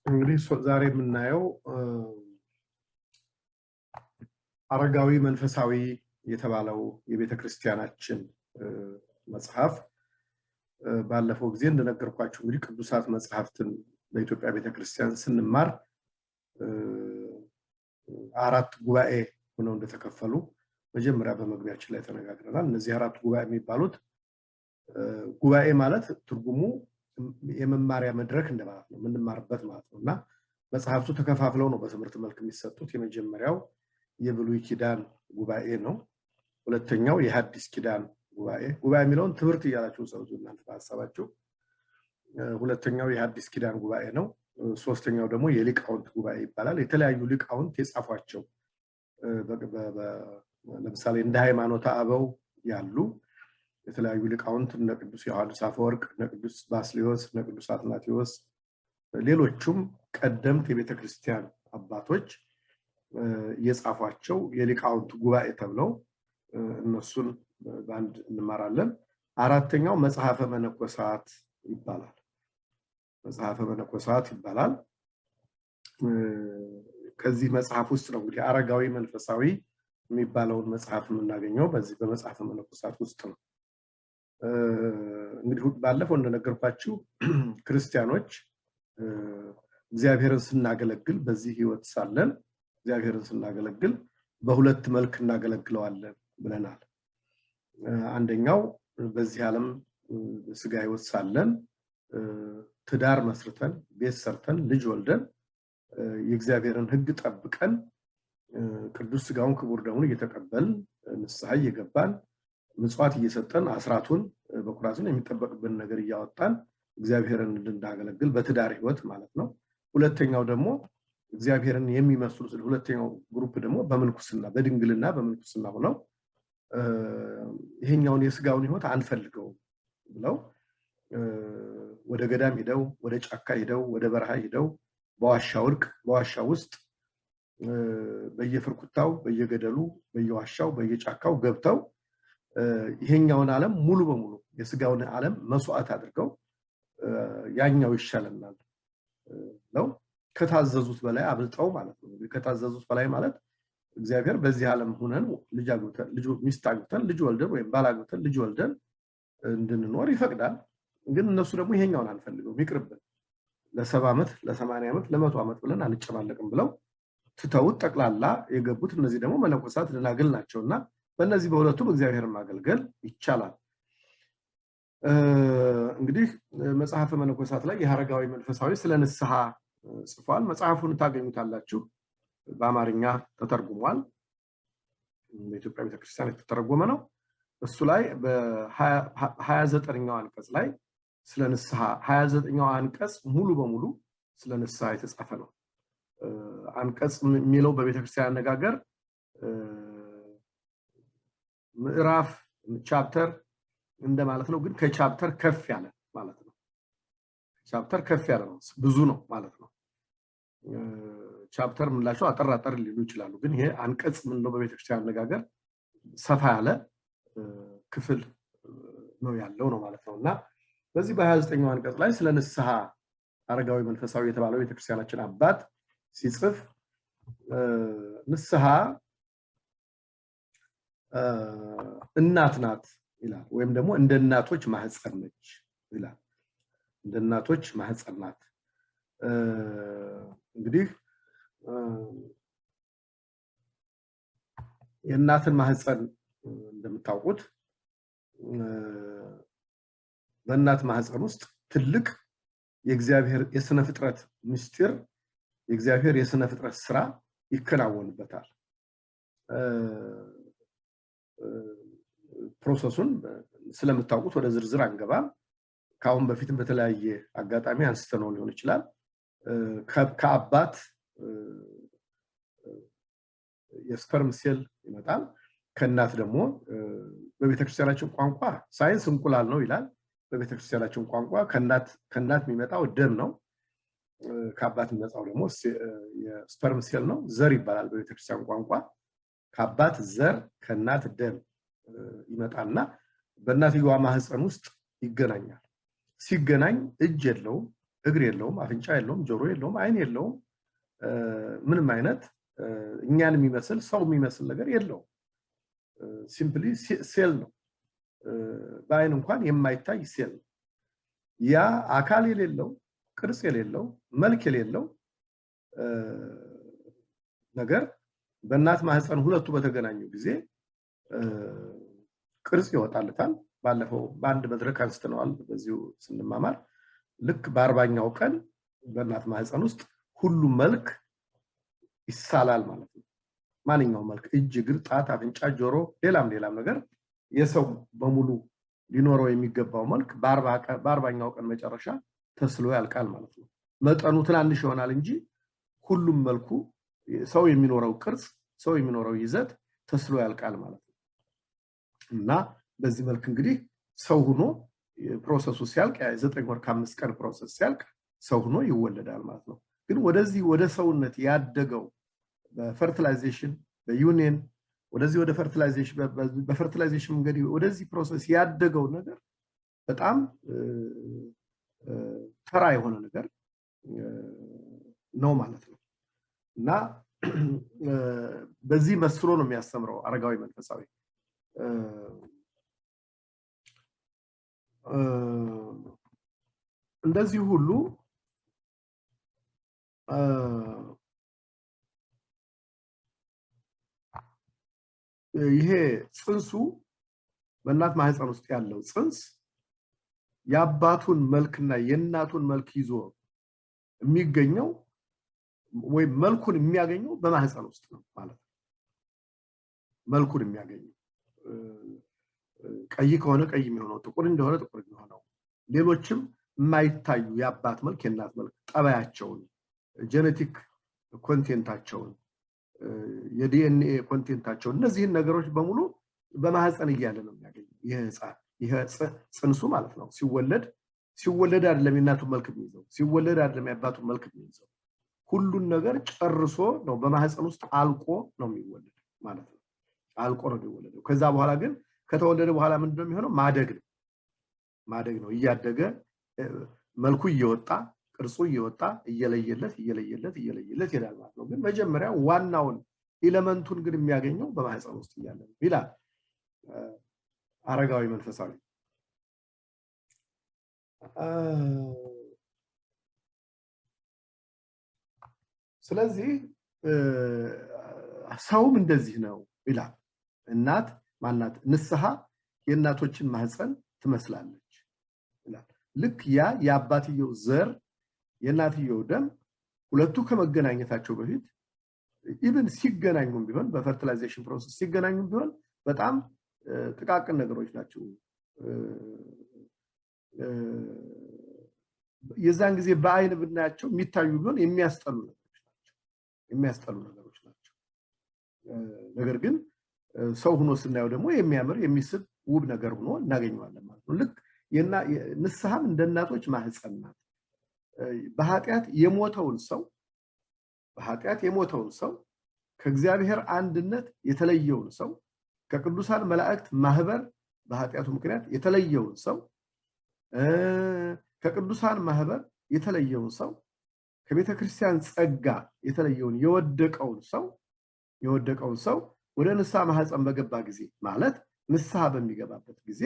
እንግዲህ ዛሬ የምናየው አረጋዊ መንፈሳዊ የተባለው የቤተክርስቲያናችን መጽሐፍ ባለፈው ጊዜ እንደነገርኳችሁ እንግዲህ ቅዱሳት መጽሐፍትን በኢትዮጵያ ቤተክርስቲያን ስንማር አራት ጉባኤ ሆነው እንደተከፈሉ መጀመሪያ በመግቢያችን ላይ ተነጋግረናል። እነዚህ አራት ጉባኤ የሚባሉት ጉባኤ ማለት ትርጉሙ የመማሪያ መድረክ እንደማለት ነው፣ የምንማርበት ማለት ነውና መጽሐፍቱ ተከፋፍለው ነው በትምህርት መልክ የሚሰጡት። የመጀመሪያው የብሉይ ኪዳን ጉባኤ ነው። ሁለተኛው የሐዲስ ኪዳን ጉባኤ የሚለውን ትምህርት እያላችሁ ሰውዙ እናንተ ታሳባችሁ። ሁለተኛው የሐዲስ ኪዳን ጉባኤ ነው። ሶስተኛው ደግሞ የሊቃውንት ጉባኤ ይባላል። የተለያዩ ሊቃውንት የጻፏቸው ለምሳሌ እንደ ሃይማኖተ አበው ያሉ የተለያዩ ሊቃውንት እነ ቅዱስ ዮሐንስ አፈወርቅ፣ እነ ቅዱስ ባስልዮስ፣ እነ ቅዱስ አትናቴዎስ፣ ሌሎችም ቀደምት የቤተክርስቲያን አባቶች የጻፏቸው የሊቃውንት ጉባኤ ተብለው እነሱን ባንድ እንማራለን። አራተኛው መጽሐፈ መነኮሳት ይባላል። መጽሐፈ መነኮሳት ይባላል። ከዚህ መጽሐፍ ውስጥ ነው እንግዲህ አረጋዊ መንፈሳዊ የሚባለውን መጽሐፍ የምናገኘው በዚህ በመጽሐፈ መነኮሳት ውስጥ ነው። እንግዲህ ባለፈው እንደነገርኳችሁ ክርስቲያኖች እግዚአብሔርን ስናገለግል በዚህ ህይወት ሳለን እግዚአብሔርን ስናገለግል በሁለት መልክ እናገለግለዋለን ብለናል። አንደኛው በዚህ ዓለም ስጋ ህይወት ሳለን ትዳር መስርተን ቤት ሰርተን ልጅ ወልደን የእግዚአብሔርን ህግ ጠብቀን ቅዱስ ስጋውን ክቡር ደሙን እየተቀበልን ንስሐ እየገባን ምጽዋት እየሰጠን አስራቱን በኩራቱን የሚጠበቅብን ነገር እያወጣን እግዚአብሔርን እንድናገለግል በትዳር ህይወት ማለት ነው። ሁለተኛው ደግሞ እግዚአብሔርን የሚመስሉ ሁለተኛው ግሩፕ ደግሞ በመንኩስና በድንግልና በመንኩስና ሆነው ይሄኛውን የስጋውን ህይወት አንፈልገው ብለው ወደ ገዳም ሄደው ወደ ጫካ ሄደው ወደ በረሃ ሄደው በዋሻ ውስጥ በየፍርኩታው በየገደሉ በየዋሻው በየጫካው ገብተው ይሄኛውን ዓለም ሙሉ በሙሉ የስጋውን ዓለም መስዋዕት አድርገው ያኛው ይሻለናል ነው ከታዘዙት በላይ አብልጠው ማለት ነው። ከታዘዙት በላይ ማለት እግዚአብሔር በዚህ ዓለም ሆነን ልጅ ሚስት አግብተን ልጅ ወልደን ወይም ባል አግብተን ልጅ ወልደን እንድንኖር ይፈቅዳል። ግን እነሱ ደግሞ ይሄኛውን አንፈልገው ይቅርብን ለ70 ዓመት ለ80 ዓመት ለ100 ዓመት ብለን አንጨማለቅም ብለው ትተውት ጠቅላላ የገቡት እነዚህ ደግሞ መነኮሳት ደናግል ናቸውና በእነዚህ በሁለቱም እግዚአብሔርን ማገልገል ይቻላል። እንግዲህ መጽሐፈ መነኮሳት ላይ የአረጋዊ መንፈሳዊ ስለ ንስሐ ጽፏል። መጽሐፉን ታገኙታላችሁ። በአማርኛ ተተርጉሟል። በኢትዮጵያ ቤተክርስቲያን የተተረጎመ ነው። እሱ ላይ በ29ኛው አንቀጽ ላይ ስለ ንስሐ 29ኛው አንቀጽ ሙሉ በሙሉ ስለ ንስሐ የተጻፈ ነው። አንቀጽ የሚለው በቤተክርስቲያን አነጋገር ምዕራፍ ቻፕተር እንደማለት ነው። ግን ከቻፕተር ከፍ ያለ ማለት ነው። ቻፕተር ከፍ ያለ ነው፣ ብዙ ነው ማለት ነው። ቻፕተር ምንላቸው አጠራጠር ሊሉ ይችላሉ። ግን ይሄ አንቀጽ ምን ነው በቤተክርስቲያን አነጋገር ሰፋ ያለ ክፍል ነው ያለው ነው ማለት ነውና በዚህ በ29ኛው አንቀጽ ላይ ስለ ንስሐ አረጋዊ መንፈሳዊ የተባለው ቤተክርስቲያናችን አባት ሲጽፍ ንስሐ እናት ናት ይላል። ወይም ደግሞ እንደ እናቶች ማህፀን ነች ይላል። እንደ እናቶች ማህፀን ናት። እንግዲህ የእናትን ማህፀን እንደምታውቁት በእናት ማህፀን ውስጥ ትልቅ የእግዚአብሔር የሥነ ፍጥረት ምስጢር የእግዚአብሔር የሥነ ፍጥረት ስራ ይከናወንበታል። ፕሮሰሱን ስለምታውቁት ወደ ዝርዝር አንገባም። ካሁን በፊትም በተለያየ አጋጣሚ አንስተነው ሊሆን ይችላል። ከአባት የስፐርም ሴል ይመጣል። ከእናት ደግሞ በቤተክርስቲያናችን ቋንቋ ሳይንስ እንቁላል ነው ይላል። በቤተክርስቲያናችን ቋንቋ ከእናት የሚመጣው ደም ነው። ከአባት የሚመጣው ደግሞ የስፐርም ሴል ነው፣ ዘር ይባላል በቤተክርስቲያን ቋንቋ። ከአባት ዘር ከእናት ደም ይመጣና በእናትየዋ ማህፀን ውስጥ ይገናኛል። ሲገናኝ እጅ የለውም፣ እግር የለውም፣ አፍንጫ የለውም፣ ጆሮ የለውም፣ አይን የለውም፣ ምንም አይነት እኛን የሚመስል ሰው የሚመስል ነገር የለውም። ሲምፕሊ ሴል ነው። በአይን እንኳን የማይታይ ሴል ነው። ያ አካል የሌለው ቅርጽ የሌለው መልክ የሌለው ነገር በእናት ማህፀን ሁለቱ በተገናኙ ጊዜ ቅርጽ ይወጣልታል። ባለፈው በአንድ መድረክ አንስተነዋል። በዚሁ ስንማማር ልክ በ40ኛው ቀን በእናት ማህፀን ውስጥ ሁሉ መልክ ይሳላል ማለት ነው። ማንኛውም መልክ እጅ፣ እግር፣ ጣት፣ አፍንጫ፣ ጆሮ፣ ሌላም ነገር የሰው በሙሉ ሊኖረው የሚገባው መልክ በ40ኛው ቀን መጨረሻ ተስሎ ያልቃል ማለት ነው። መጠኑ ትናንሽ ይሆናል እንጂ ሁሉም መልኩ ሰው የሚኖረው ቅርጽ፣ ሰው የሚኖረው ይዘት ተስሎ ያልቃል ማለት ነው። እና በዚህ መልክ እንግዲህ ሰው ሆኖ ፕሮሰሱ ሲያልቅ 9 ወር ከ5 ቀን ፕሮሰስ ሲያልቅ ሰው ሆኖ ይወለዳል ማለት ነው። ግን ወደዚህ ወደ ሰውነት ያደገው በፈርቲላይዜሽን በዩኒየን ወደዚህ ወደ ፈርቲላይዜሽን በፈርቲላይዜሽን እንግዲህ ወደዚህ ፕሮሰስ ያደገው ነገር በጣም ተራ የሆነ ነገር ነው ማለት ነው። እና በዚህ መስሎ ነው የሚያስተምረው አረጋዊ መንፈሳዊ። እንደዚህ ሁሉ ይሄ ጽንሱ በእናት ማህፀን ውስጥ ያለው ጽንስ የአባቱን መልክና የእናቱን መልክ ይዞ የሚገኘው ወይ መልኩን የሚያገኘው በማህፀን ውስጥ ነው ማለት ነው። መልኩን የሚያገኘው ቀይ ከሆነ ቀይ የሚሆነው፣ ጥቁር እንደሆነ ጥቁር የሚሆነው፣ ሌሎችም የማይታዩ የአባት መልክ የእናት መልክ ጠባያቸውን፣ ጄኔቲክ ኮንቴንታቸውን፣ የዲኤንኤ ኮንቴንታቸውን እነዚህን ነገሮች በሙሉ በማህፀን እያለ ነው የሚያገኘው ይሄ ጽንሱ ማለት ነው። ሲወለድ አይደለም የእናቱን መልክ የሚይዘው፣ ሲወለድ አይደለም የአባቱን መልክ የሚይዘው። ሁሉን ነገር ጨርሶ ነው በማህፀን ውስጥ አልቆ ነው የሚወለድ ማለት ነው። አልቆ ነው የሚወለደው። ከዛ በኋላ ግን ከተወለደ በኋላ ምንድነው የሚሆነው? ማደግ ነው። እያደገ መልኩ እየወጣ ቅርጹ እየወጣ እየለየለት ይሄዳል ማለት ነው። ግን መጀመሪያ ዋናውን ኤሌመንቱን ግን የሚያገኘው በማህፀን ውስጥ እያለ ነው ይላል አረጋዊ መንፈሳዊ። ስለዚህ ሰውም እንደዚህ ነው ይላል። እናት ማናት? ንስሐ የእናቶችን ማህፀን ትመስላለች ይላል። ልክ ያ የአባትየው ዘር የእናትየው ደም ሁለቱ ከመገናኘታቸው በፊት ኢቭን ሲገናኙም ቢሆን በፈርቲላይዜሽን ፕሮሰስ ሲገናኙም ቢሆን በጣም ጥቃቅን ነገሮች ናቸው። የዛን ጊዜ በአይን ብናያቸው የሚታዩ ቢሆን የሚያስጠሉ ነገሮች ናቸው። ነገር ግን ሰው ሆኖ ስናየው ደግሞ የሚያምር የሚስብ ውብ ነገር ሆኖ እናገኘዋለን ማለት ነው። ልክ ንስሐም እንደ እናቶች ማህፀን ናት። በኃጢአት የሞተውን ሰው ከእግዚአብሔር አንድነት የተለየውን ሰው ከቅዱሳን መላእክት ማህበር በኃጢአቱ ምክንያት የተለየውን ሰው ከቅዱሳን ማህበር የተለየውን ሰው ከቤተ ክርስቲያን ጸጋ የተለየውን የወደቀውን ሰው ወደ ንስሐ ማህፀን በገባ ጊዜ ማለት ንስሐ በሚገባበት ጊዜ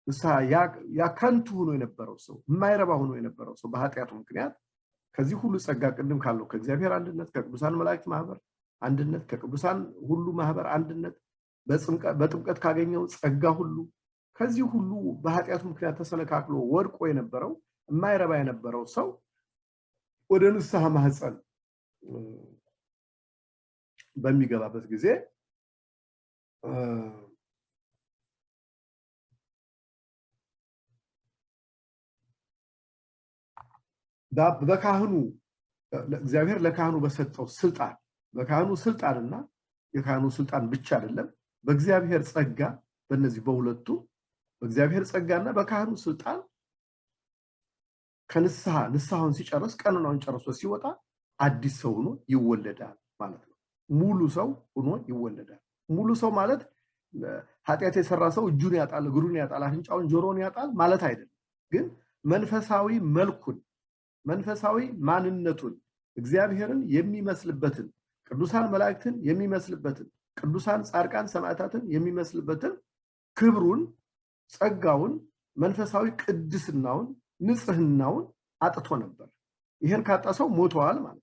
ንስሐ ያከንቱ ሆኖ የነበረው ሰው የማይረባ ሆኖ የነበረው ሰው በኃጢአቱ ምክንያት ከዚህ ሁሉ ጸጋ ቅድም ካለው ከእግዚአብሔር አንድነት ከቅዱሳን መላእክት ማህበር አንድነት ከቅዱሳን ሁሉ ማህበር አንድነት በጥምቀት ካገኘው ጸጋ ሁሉ ከዚህ ሁሉ በኃጢአቱ ምክንያት ተሰነካክሎ ወድቆ የነበረው የማይረባ የነበረው ሰው ወደ ንስሐ ማህፀን በሚገባበት ጊዜ በካህኑ እግዚአብሔር ለካህኑ በሰጠው ስልጣን በካህኑ ስልጣንና የካህኑ ስልጣን ብቻ አይደለም በእግዚአብሔር ጸጋ በእነዚህ በሁለቱ በእግዚአብሔር ጸጋና በካህኑ ስልጣን ንስሐውን ሲጨርስ ቀኖናውን ጨርሶ ሲወጣ አዲስ ሰው ሆኖ ይወለዳል ማለት ነው። ሙሉ ሰው ሆኖ ይወለዳል። ሙሉ ሰው ማለት ኃጢአት የሰራ ሰው እጁን ያጣል፣ እግሩን ያጣል፣ አፍንጫውን ጆሮውን ያጣል ማለት አይደለም። ግን መንፈሳዊ መልኩን መንፈሳዊ ማንነቱን እግዚአብሔርን የሚመስልበትን ቅዱሳን መላእክትን የሚመስልበትን ቅዱሳን ጻድቃን ሰማዕታትን የሚመስልበትን ክብሩን ጸጋውን መንፈሳዊ ቅድስናውን ንጽህናውን አጥቶ ነበር ይሄን ካጣሰው ሞቷል ማለት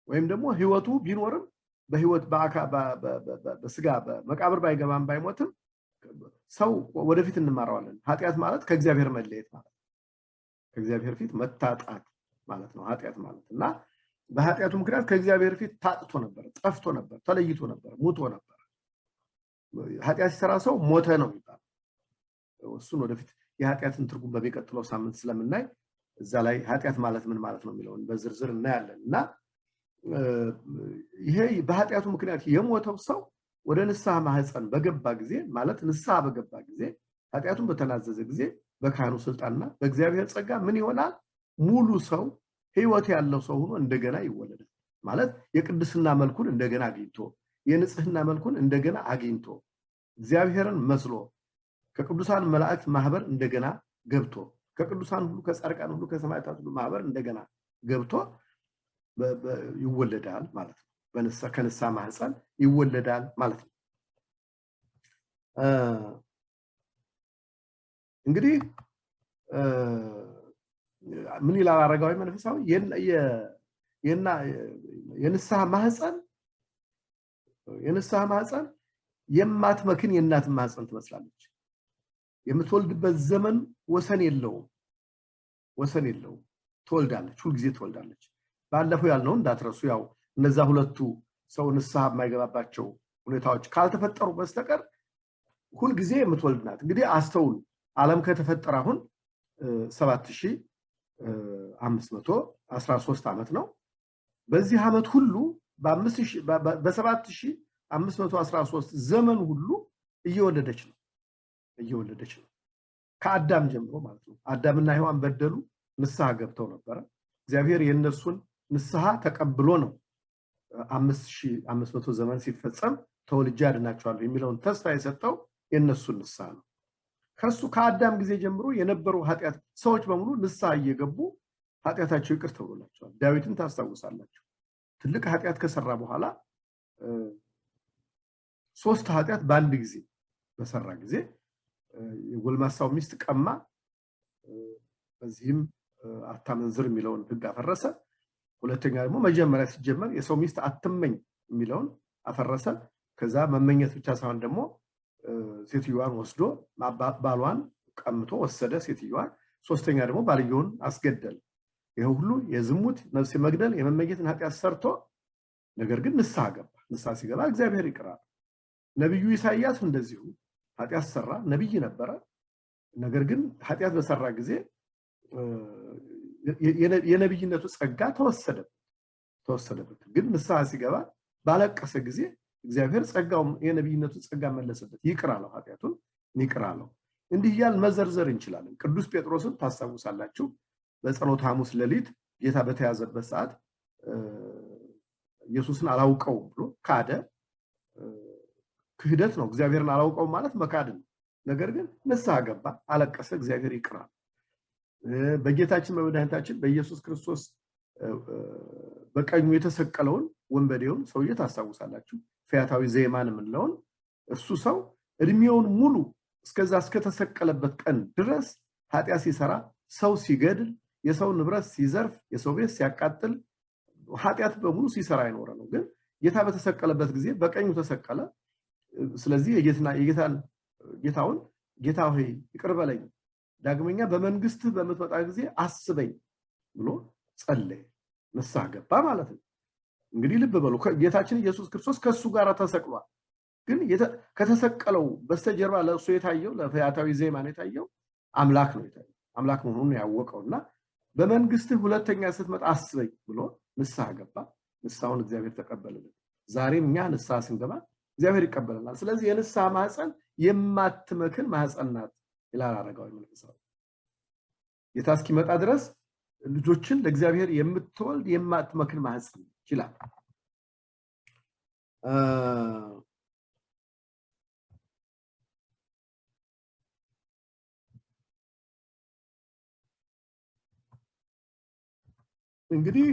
ወይም ደግሞ ህይወቱ ቢኖርም በህይወት በስጋ በመቃብር ባይገባም ባይሞትም ሰው ወደፊት እንማራዋለን ኃጢአት ማለት ከእግዚአብሔር መለየት ማለት ከእግዚአብሔር ፊት መታጣት ማለት ነው ኃጢአት ማለት እና በኃጢአቱ ምክንያት ከእግዚአብሔር ፊት ታጥቶ ነበር ጠፍቶ ነበር ተለይቶ ነበር ሞቶ ነበር ኃጢአት ሲሰራ ሰው ሞተ ነው የሚባለው እሱን ወደፊት የኃጢአትን ትርጉም በሚቀጥለው ሳምንት ስለምናይ እዛ ላይ ኃጢአት ማለት ምን ማለት ነው የሚለውን በዝርዝር እናያለንና ይሄ በኃጢአቱ ምክንያት የሞተው ሰው ወደ ንስሐ ማህፀን በገባ ጊዜ ማለት ንስሐ በገባ ጊዜ ኃጢአቱን በተናዘዘ ጊዜ በካህኑ ስልጣንና በእግዚአብሔር ጸጋ ምን ይሆናል ሙሉ ሰው ህይወት ያለው ሰው ሆኖ እንደገና ይወለዳል ማለት የቅድስና መልኩን እንደገና አግኝቶ የንጽህና መልኩን እንደገና አግኝቶ እግዚአብሔርን መስሎ ከቅዱሳን መላእክት ማህበር እንደገና ገብቶ ከቅዱሳን ሁሉ ከጻድቃን ሁሉ ከሰማዕታት ሁሉ ማህበር እንደገና ገብቶ ይወለዳል ማለት ነው ከንስሐ ማህፀን ይወለዳል ማለት ነው እንግዲህ ምን ይላል አረጋዊ መንፈሳዊ የንስሐ ማህፀን የማትመክን የእናት ማህፀን ትመስላለች የምትወልድበት ዘመን ወሰን የለውም ትወልዳለች ሁሉ ጊዜ ትወልዳለች ባለፈው ያልነው እንዳትረሱ ያው እነዛ ሁለቱ ሰው ንስሐ የማይገባባቸው ሁኔታዎች ካልተፈጠሩ በስተቀር ሁሉ ጊዜ የምትወልድናት እንግዲህ አስተውሉ ዓለም ከተፈጠረ አሁን 7513 ዓመት ነው በዚህ ዓመት ሁሉ በ7513 ዘመን ሁሉ እየወለደች ነው ከአዳም ጀምሮ ማለት ነው አዳምና ሔዋን በደሉ ንስሐ ገብተው ነበር እግዚአብሔር የነሱን ንስሐ ተቀብሎ ነው 5500 ዘመን ሲፈጸም ተወልጄ አድናቸዋለሁ የሚለውን ተስፋ የሰጠው የነሱን ንስሐ ነው ከሱ ከአዳም ጊዜ ጀምሮ የነበሩ ኃጢአት ሰዎች በሙሉ ንስሐ እየገቡ ኃጢአታቸው ይቅር ተብሎላቸዋል ዳዊትን ታስታውሳላችሁ ትልቅ ኃጢአት ከሰራ በኋላ ሶስት ኃጢአት በአንድ ጊዜ በሰራ ጊዜ የጎልማሳው ሚስት ቀማ በዚህም አታመንዝር የሚለውን ህግ አፈረሰ ሁለተኛ ደግሞ መጀመሪያ ሲጀመር የሰው ሚስት አትመኝ የሚለውን አፈረሰ ከዛ መመኘት ብቻ ሳይሆን ደግሞ ሴትዮዋን ወስዶ ባሏን ቀምቶ ወሰደ ሴትዮዋን ሶስተኛ ደግሞ ባልየውን አስገደለ ይሄ ሁሉ የዝሙት ነፍስ መግደል የመመኘትን ኃጢአት ሰርቶ ነገር ግን ንስሐ ገባ ንስሐ ሲገባ እግዚአብሔር ይቅራል ነብዩ ኢሳይያስ እንደዚሁ ኃጢአት ሰራ ነብይ ነበረ ነገር ግን ኃጢአት በሰራ ጊዜ የነብይነቱ ጸጋ ተወሰደበት ግን ንስሐ ሲገባ ባለቀሰ ጊዜ እግዚአብሔር ጸጋው የነብይነቱ ጸጋ መለሰበት ይቅራለው ኃጢአቱን ይቅራለው እንዲህ ያል መዘርዘር እንችላለን ቅዱስ ጴጥሮስን ታስታውሳላችሁ በጸሎተ ሐሙስ ሌሊት ጌታ በተያዘበት ሰዓት ኢየሱስን አላውቀው ብሎ ካደ ክህደት ነው እግዚአብሔርን አላውቀው ማለት መካድ ነው ነገር ግን ንስሐ ገባ አለቀሰ እግዚአብሔር ይቅራል በጌታችን በመድኃኒታችን በኢየሱስ ክርስቶስ በቀኙ የተሰቀለውን ወንበዴውን ሰውዬ ታስታውሳላችሁ ፈያታዊ ዘይማን ምንለውን እሱ ሰው እድሜውን ሙሉ እስከዛ እስከተሰቀለበት ቀን ድረስ ኃጢአት ሲሰራ ሰው ሲገድል የሰው ንብረት ሲዘርፍ የሰው ቤት ሲያቃጥል ኃጢአት በሙሉ ሲሰራ ይኖር ነው ግን ጌታ በተሰቀለበት ጊዜ በቀኙ ተሰቀለ ስለዚህ ጌታውን ጌታ ሆይ ይቅር በለኝ ዳግመኛ በመንግስት በመጥወጣ ጊዜ አስበኝ ብሎ ጸለየ ንስሐ ገባ ማለት ነው እንግዲህ ልብ በሉ ጌታችን ኢየሱስ ክርስቶስ ከሱ ጋር ተሰቅሏል ግን ከተሰቀለው በስተጀርባ ለሱ የታየው ለፈያታዊ ዘይማን የታየው አምላክ ነው የታየው አምላክ መሆኑን ያወቀውና በመንግስት ሁለተኛ ስትመጣ አስበኝ ብሎ ንስሐ ገባ ንስሐውን እግዚአብሔር ተቀበለልን ዛሬም እኛ ንስሐ ስንገባ እግዚአብሔር ይቀበለናል ስለዚህ የንስሐ ማህፀን የማትመክን ማህፀን ናት ይላል አረጋዊ መንፈሳዊ ጌታ እስኪመጣ ድረስ ልጆችን ለእግዚአብሔር የምትወልድ የማትመክን ማህፀን ይላል እንግዲህ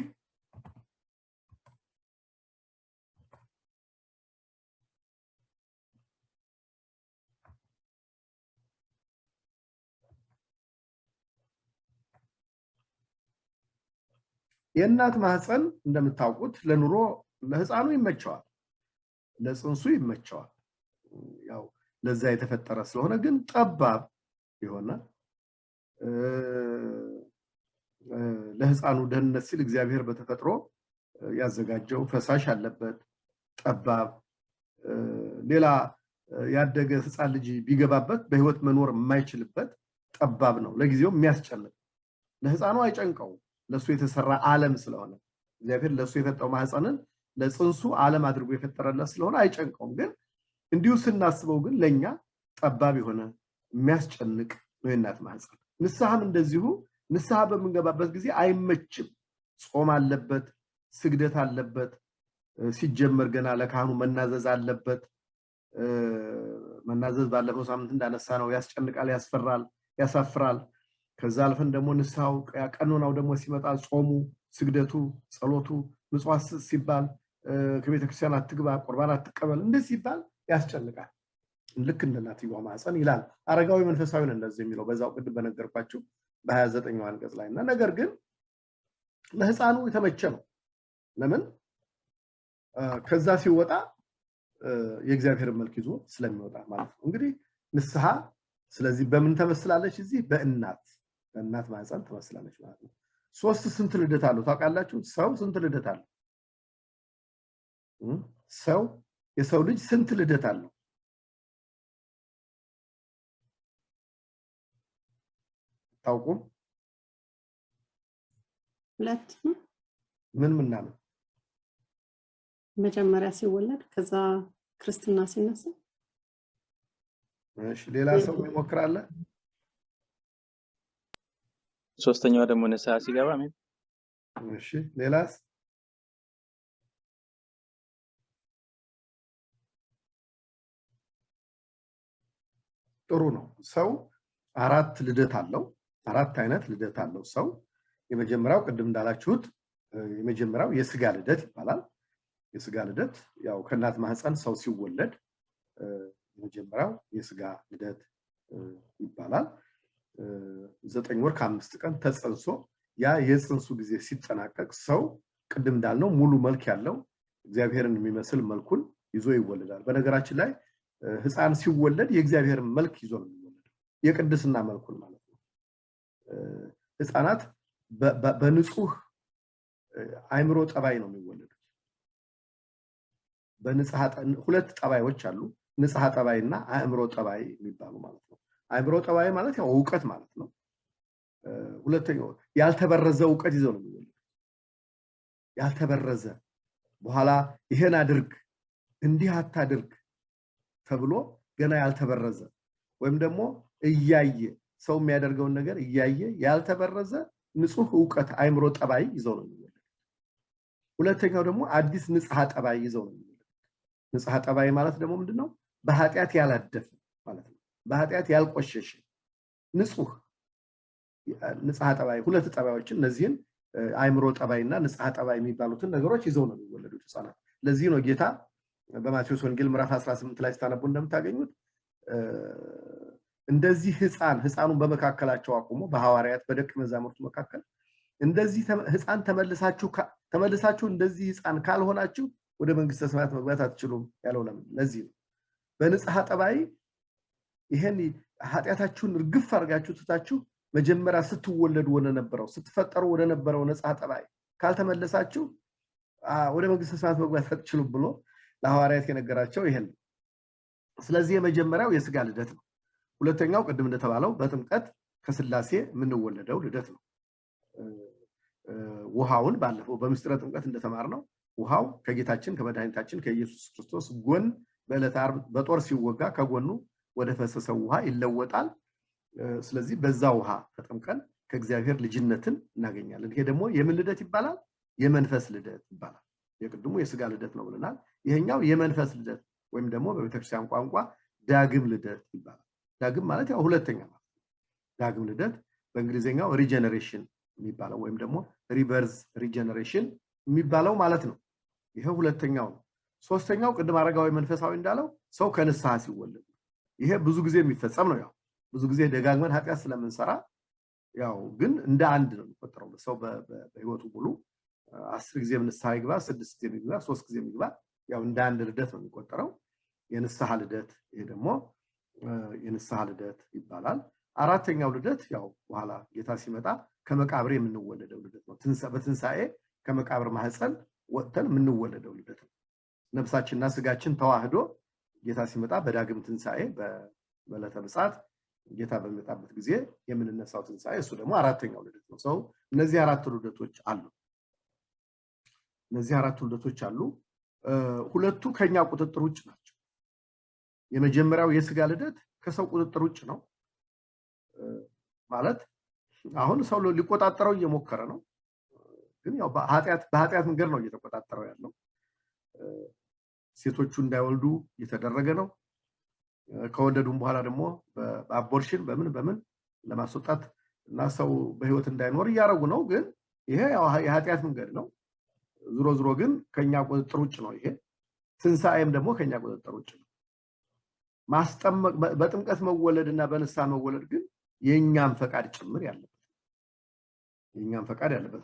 የእናት ማህፀን እንደምታውቁት ለኑሮ ለህፃኑ ይመቸዋል፣ ለጽንሱ ይመቸዋል። ያው ለዛ የተፈጠረ ስለሆነ ግን ጠባብ የሆነ ለህፃኑ ደህንነት ሲል እግዚአብሔር በተፈጥሮ ያዘጋጀው ፈሳሽ አለበት ጠባብ ሌላ ያደገ ህፃን ልጅ ቢገባበት በህይወት መኖር የማይችልበት ጠባብ ነው። ለጊዜው የሚያስጨንቅ ለህፃኑ አይጨንቀው ለሱ የተሰራ ዓለም ስለሆነ እግዚአብሔር ለሱ የፈጠረው ማህፀንን ለጽንሱ ዓለም አድርጎ የፈጠረለት ስለሆነ አይጨንቀውም። ግን እንዲሁ ስናስበው ግን ለኛ ጠባብ የሆነ የሚያስጨንቅ ነው የእናት ማህፀን። ንስሐም እንደዚሁ ንስሐ በምንገባበት ጊዜ አይመችም። ጾም አለበት፣ ስግደት አለበት፣ ሲጀመር ገና ለካህኑ መናዘዝ አለበት። መናዘዝ ባለፈው ሳምንት እንዳነሳ ነው ያስጨንቃል፣ ያስፈራል፣ ያሳፍራል። ከዛ አልፈን ደግሞ ንስሐው ቀኖናው ደግሞ ሲመጣ ጾሙ፣ ስግደቱ፣ ጸሎቱ፣ ምጽዋት ሲባል ከቤተ ክርስቲያን አትግባ፣ ቁርባን አትቀበል እንደዚህ ሲባል ያስጨንቃል። ልክ እንደ እናትየዋ ማህፀን ይላል አረጋዊ መንፈሳዊ ነው እንደዚህ የሚለው በዛው ቅድም በነገርኳችሁ በ29ኛው አንቀጽ ላይና ነገር ግን ለህፃኑ የተመቸ ነው። ለምን ከዛ ሲወጣ የእግዚአብሔር መልክ ይዞ ስለሚወጣ ማለት ነው። እንግዲህ ንስሐ ስለዚህ በምን ተመስላለች? እዚህ በእናት ማህፀን ተመስላለች ማለት ነው። ሶስት ስንት ልደት አለው ታውቃላችሁ? ሰው ስንት ልደት አለው? የሰው ልጅ ስንት ልደት አለው? ታውቁ? ሁለት ምን ነው? መጀመሪያ ሲወለድ ከዛ ክርስትና ሲነሳ። እሺ ሌላ ሰው ይሞክራል? ሶስተኛው ደግሞ ንስሐ ሲገባ ምን? እሺ ሌላስ? ጥሩ ነው። ሰው አራት ልደት አለው። አራት አይነት ልደት አለው ሰው። የመጀመሪያው ቅድም እንዳላችሁት የመጀመሪያው የስጋ ልደት ይባላል። የስጋ ልደት ያው ከእናት ማህፀን ሰው ሲወለድ የመጀመሪያው የስጋ ልደት ይባላል። 9 ወር ከ5 ቀን ተጸንሶ ያ የጽንሱ ጊዜ ሲጠናቀቅ ሰው ቅድም እንዳልነው ሙሉ መልክ ያለው እግዚአብሔርን የሚመስል መልኩን ይዞ ይወለዳል። በነገራችን ላይ ህፃን ሲወለድ የእግዚአብሔርን መልክ ይዞ ነው የሚወለደው፣ የቅድስና መልኩን ማለት ነው። ህፃናት በንጹህ አይምሮ ጠባይ ነው የሚወለዱት። በንጽህ ሁለት ጠባዮች አሉ፣ ንጽህ ጠባይና አእምሮ ጠባይ የሚባሉ ማለት ነው። አእምሮ ጠባይ ማለት ያው ዕውቀት ማለት ነው። ሁለተኛው ያልተበረዘ ዕውቀት ይዘው ነው የሚወለዱት። ያልተበረዘ በኋላ ይሄን አድርግ እንዲህ አታድርግ ተብሎ ገና ያልተበረዘ ወይም ደግሞ እያየ ሰው የሚያደርገውን ነገር እያየ ያልተበረዘ ንጹህ ዕውቀት አይምሮ ጠባይ ይዘው ነው የሚወለዱት። ሁለተኛው ደግሞ አዲስ ንጽህ ጠባይ ይዘው ነው የሚወለዱት። ንጽህ ጠባይ ማለት ደግሞ ምንድነው? በኃጢአት ያላደፈ ማለት ነው። በኃጢአት ያልቆሸሸ ንጹህ ንጽህ ጠባይ። ሁለት ጠባዮችን እነዚህን አይምሮ ጠባይና ንጽህ ጠባይ የሚባሉትን ነገሮች ይዘው ነው የሚወለዱት ህፃናት። ለዚህ ነው ጌታ በማቴዎስ ወንጌል ምዕራፍ 18 ላይ ስታነቡ እንደምታገኙት እንደዚህ ህፃኑን በመካከላቸው አቁሞ በሐዋርያት በደቀ መዛሙርቱ መካከል እንደዚህ ህፃን ተመልሳችሁ እንደዚህ ህፃን ካልሆናችሁ ወደ መንግስተ ሰማያት መግባት አትችሉም ያለው ለዚህ ነው። በንጽህ ጠባይ ይሄን ኃጢአታችሁን እርግፍ አድርጋችሁ ትታችሁ መጀመሪያ ስትወለዱ ወደ ነበረው ስትፈጠሩ ወደ ነበረው ንጽህ ጠባይ ካልተመለሳችሁ ወደ መንግስተ ሰማያት መግባት አትችሉም ብሎ ለሐዋርያት የነገራቸው ይሄን። ስለዚህ የመጀመሪያው የስጋ ልደት ነው። ሁለተኛው ቅድም እንደተባለው በጥምቀት ከስላሴ የምንወለደው ልደት ነው። ውሃውን ባለፈው በምስጢረ ጥምቀት እንደተማርነው ውሃው ከጌታችን ከመድኃኒታችን ከኢየሱስ ክርስቶስ ጎን በዕለተ ዓርብ በጦር ሲወጋ ከጎኑ ወደ ፈሰሰው ውሃ ይለወጣል። ስለዚህ በዛ ውሃ ተጠምቀን ከእግዚአብሔር ልጅነትን እናገኛለን። ይሄ ደግሞ የምን ልደት ይባላል? የመንፈስ ልደት ይባላል። የቅድሙ የስጋ ልደት ነው ብለናል። ይሄኛው የመንፈስ ልደት ወይም ደግሞ በቤተክርስቲያን ቋንቋ ዳግም ልደት ይባላል። ዳግም ማለት ያው ሁለተኛ ማለት ነው። ዳግም ልደት በእንግሊዘኛው ሪጀነሬሽን የሚባለው ወይም ደግሞ ሪቨርስ ሪጀነሬሽን የሚባለው ማለት ነው። ይሄ ሁለተኛው ነው። ሶስተኛው ቅድም አረጋዊ መንፈሳዊ እንዳለው ሰው ከንስሐ ሲወለድ ይሄ ብዙ ጊዜ የሚፈጸም ነው። ያው ብዙ ጊዜ ደጋግመን ኃጢአት ስለምንሰራ ያው ግን እንደ አንድ ነው የሚቆጠረው። ሰው በህይወቱ ሙሉ 10 ጊዜ ንስሐ ይግባ፣ 6 ጊዜ ይግባ፣ 3 ጊዜ ይግባ ያው እንደ አንድ ልደት ነው የሚቆጠረው። የንስሐ ልደት ይሄ ደግሞ የንስሐ ልደት ይባላል። አራተኛው ልደት ያው በኋላ ጌታ ሲመጣ ከመቃብር የምንወለደው ልደት ነው። በትንሳኤ ከመቃብር ማህፀን ወጥተን የምንወለደው ልደት ነው። ነፍሳችንና ስጋችን ተዋህዶ ጌታ ሲመጣ በዳግም ትንሳኤ በዕለተ ምጽአት ጌታ በሚመጣበት ጊዜ የምንነሳው ትንሳኤ እሱ ደግሞ አራተኛው ልደት ነው። ሰው እነዚህ አራት ልደቶች አሉ። እነዚህ አራት ልደቶች አሉ። ሁለቱ ከኛ ቁጥጥር ውጭ ናቸው። የመጀመሪያው የስጋ ልደት ከሰው ቁጥጥር ውጭ ነው። ማለት አሁን ሰው ሊቆጣጠረው እየሞከረ ነው፣ ግን ያው በኃጢአት መንገድ ነው እየተቆጣጠረው ያለው። ሴቶቹ እንዳይወልዱ እየተደረገ ነው። ከወለዱም በኋላ ደግሞ በአቦርሽን በምን ለማስወጣት እና ሰው በህይወት እንዳይኖር እያደረጉ ነው። ግን ይሄ ያው የኃጢአት መንገድ ነው። ዙሮ ግን ከኛ ቁጥጥር ውጭ ነው ይሄ። ትንሳኤም ደግሞ ከኛ ቁጥጥር ውጭ ነው። ማስጠመቅ በጥምቀት መወለድና በንስሐ መወለድ ግን የኛም ፈቃድ ጭምር ያለበት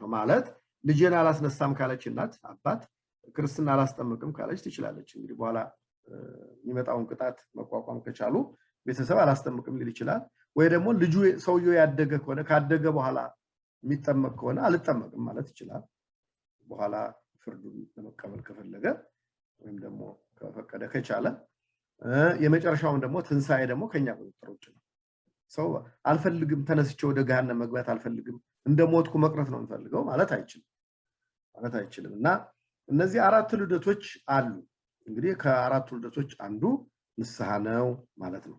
ነው። ማለት ልጄን አላስነሳም ካለች እናት አባት ክርስትና አላስጠምቅም ካለች ትችላለች። እንግዲህ በኋላ የሚመጣውን ቅጣት መቋቋም ከቻሉ ቤተሰብ አላስጠምቅም ሊል ይችላል። ወይ ደግሞ ልጁ ሰውየው ያደገ ከሆነ ካደገ በኋላ የሚጠመቅ ከሆነ አልጠመቅም ማለት ይችላል። በኋላ ፍርዱን ለመቀበል ከፈለገ ወይም ደግሞ ከፈቀደ ከቻለ። የመጨረሻውን ደግሞ ትንሳኤ ደግሞ ከኛ ቁጥጥር ውጭ ነው። ሰው አልፈልግም ተነስቼ ወደ ገሃነም መግባት አልፈልግም እንደሞትኩ መቅረት ነው እንፈልገው ማለት አይችልም። እና እነዚህ አራት ልደቶች አሉ። እንግዲህ ከአራቱ ልደቶች አንዱ ንስሐ ነው ማለት ነው።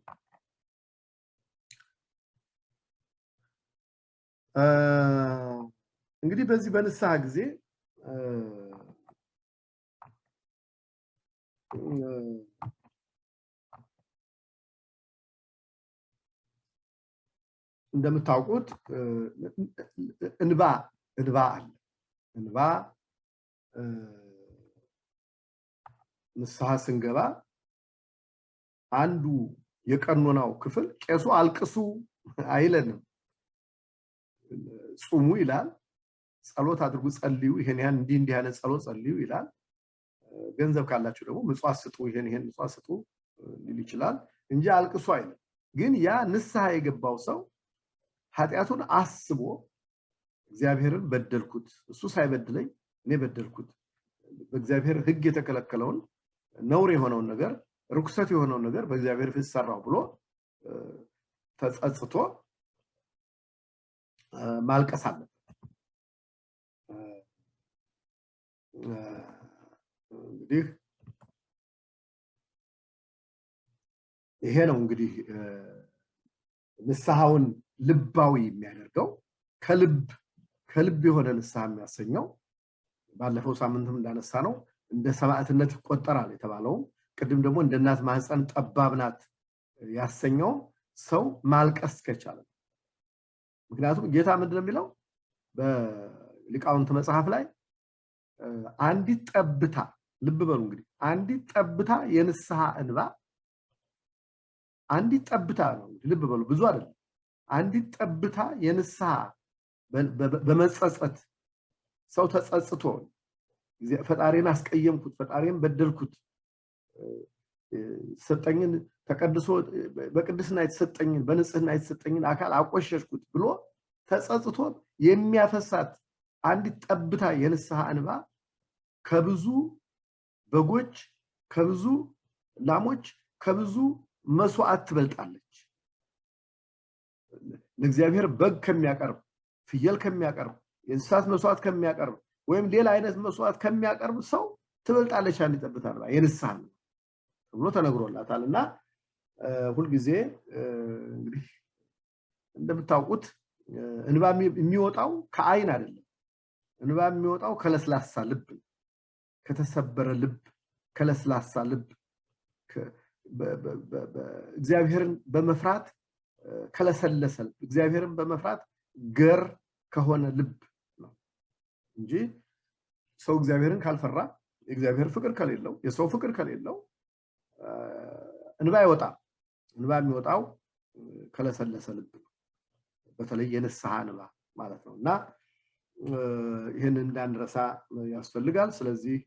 እንግዲህ በዚህ በንስሐ ጊዜ እንደምታውቁት እንባ አለ። እንባ ንስሐ ስንገባ አንዱ የቀኖናው ክፍል ቄሱ አልቅሱ አይለንም፣ ጹሙ ይላል። ጸሎት አድርጉ፣ ጸልዩ፣ ይሄን እንዲህ አይነት ጸሎት ጸልዩ ይላል። ገንዘብ ካላችሁ ደግሞ ምጽዋት ስጡ፣ ይሄን ምጽዋት ስጡ ሊል ይችላል እንጂ አልቅሱ አይልም። ግን ያ ንስሐ የገባው ሰው ኃጢአቱን አስቦ እግዚአብሔርን በደልኩት፣ እሱ ሳይበድለኝ እኔ በደልኩት፣ በእግዚአብሔር ሕግ የተከለከለውን ነውር የሆነውን ነገር ርኩሰት የሆነውን ነገር በእግዚአብሔር ፊት ሰራው ብሎ ተጸጽቶ ማልቀስ አለበት። እንግዲህ ይሄ ነው እንግዲህ ንስሐውን ልባዊ የሚያደርገው ከልብ የሆነ ንስሐ የሚያሰኘው። ባለፈው ሳምንትም እንዳነሳ ነው እንደ ሰማዕትነት ይቆጠራል የተባለው። ቅድም ደግሞ እንደ እናት ማህፀን ጠባብ ናት ያሰኘው ሰው ማልቀስ ከቻለ። ምክንያቱም ጌታ ምንድን ነው የሚለው በሊቃውንት መጽሐፍ ላይ አንዲት ጠብታ፣ ልብ በሉ እንግዲህ አንዲት ጠብታ የንስሐ እንባ፣ አንዲት ጠብታ ነው ልብ በሉ፣ ብዙ አይደለም። አንዲት ጠብታ የንስሐ በመጸጸት ሰው ተጸጽቶ ፈጣሪን አስቀየምኩት፣ ፈጣሪን በደልኩት፣ ሰጠኝን ተቀድሶ በቅድስና የተሰጠኝን በንጽህና የተሰጠኝን አካል አቆሸሽኩት ብሎ ተጸጽቶ የሚያፈሳት አንዲት ጠብታ የንስሐ እንባ ከብዙ በጎች፣ ከብዙ ላሞች፣ ከብዙ መስዋዕት ትበልጣለች። ለእግዚአብሔር በግ ከሚያቀርብ፣ ፍየል ከሚያቀርብ፣ የእንስሳት መስዋዕት ከሚያቀርብ ወይም ሌላ አይነት መስዋዕት ከሚያቀርብ ሰው ትበልጣለች አንዲት ጠብታ እንባ የንስሐ ተብሎ ተነግሮላታልና ሁልጊዜ እንግዲህ እንደምታውቁት እንባ የሚወጣው ከአይን አይደለም። እንባ የሚወጣው ከለስላሳ ልብ፣ ከተሰበረ ልብ፣ ከለስላሳ ልብ፣ እግዚአብሔርን በመፍራት ከለሰለሰ ልብ፣ እግዚአብሔርን በመፍራት ገር ከሆነ ልብ ነው እንጂ ሰው እግዚአብሔርን ካልፈራ እግዚአብሔር ፍቅር ከሌለው የሰው ፍቅር ከሌለው እንባ ይወጣል። እንባ የሚወጣው ከለሰለሰ ልብ ነው። በተለይ የንስሐ እንባ ማለት ነውና ይሄን እንዳንረሳ ያስፈልጋል። ስለዚህ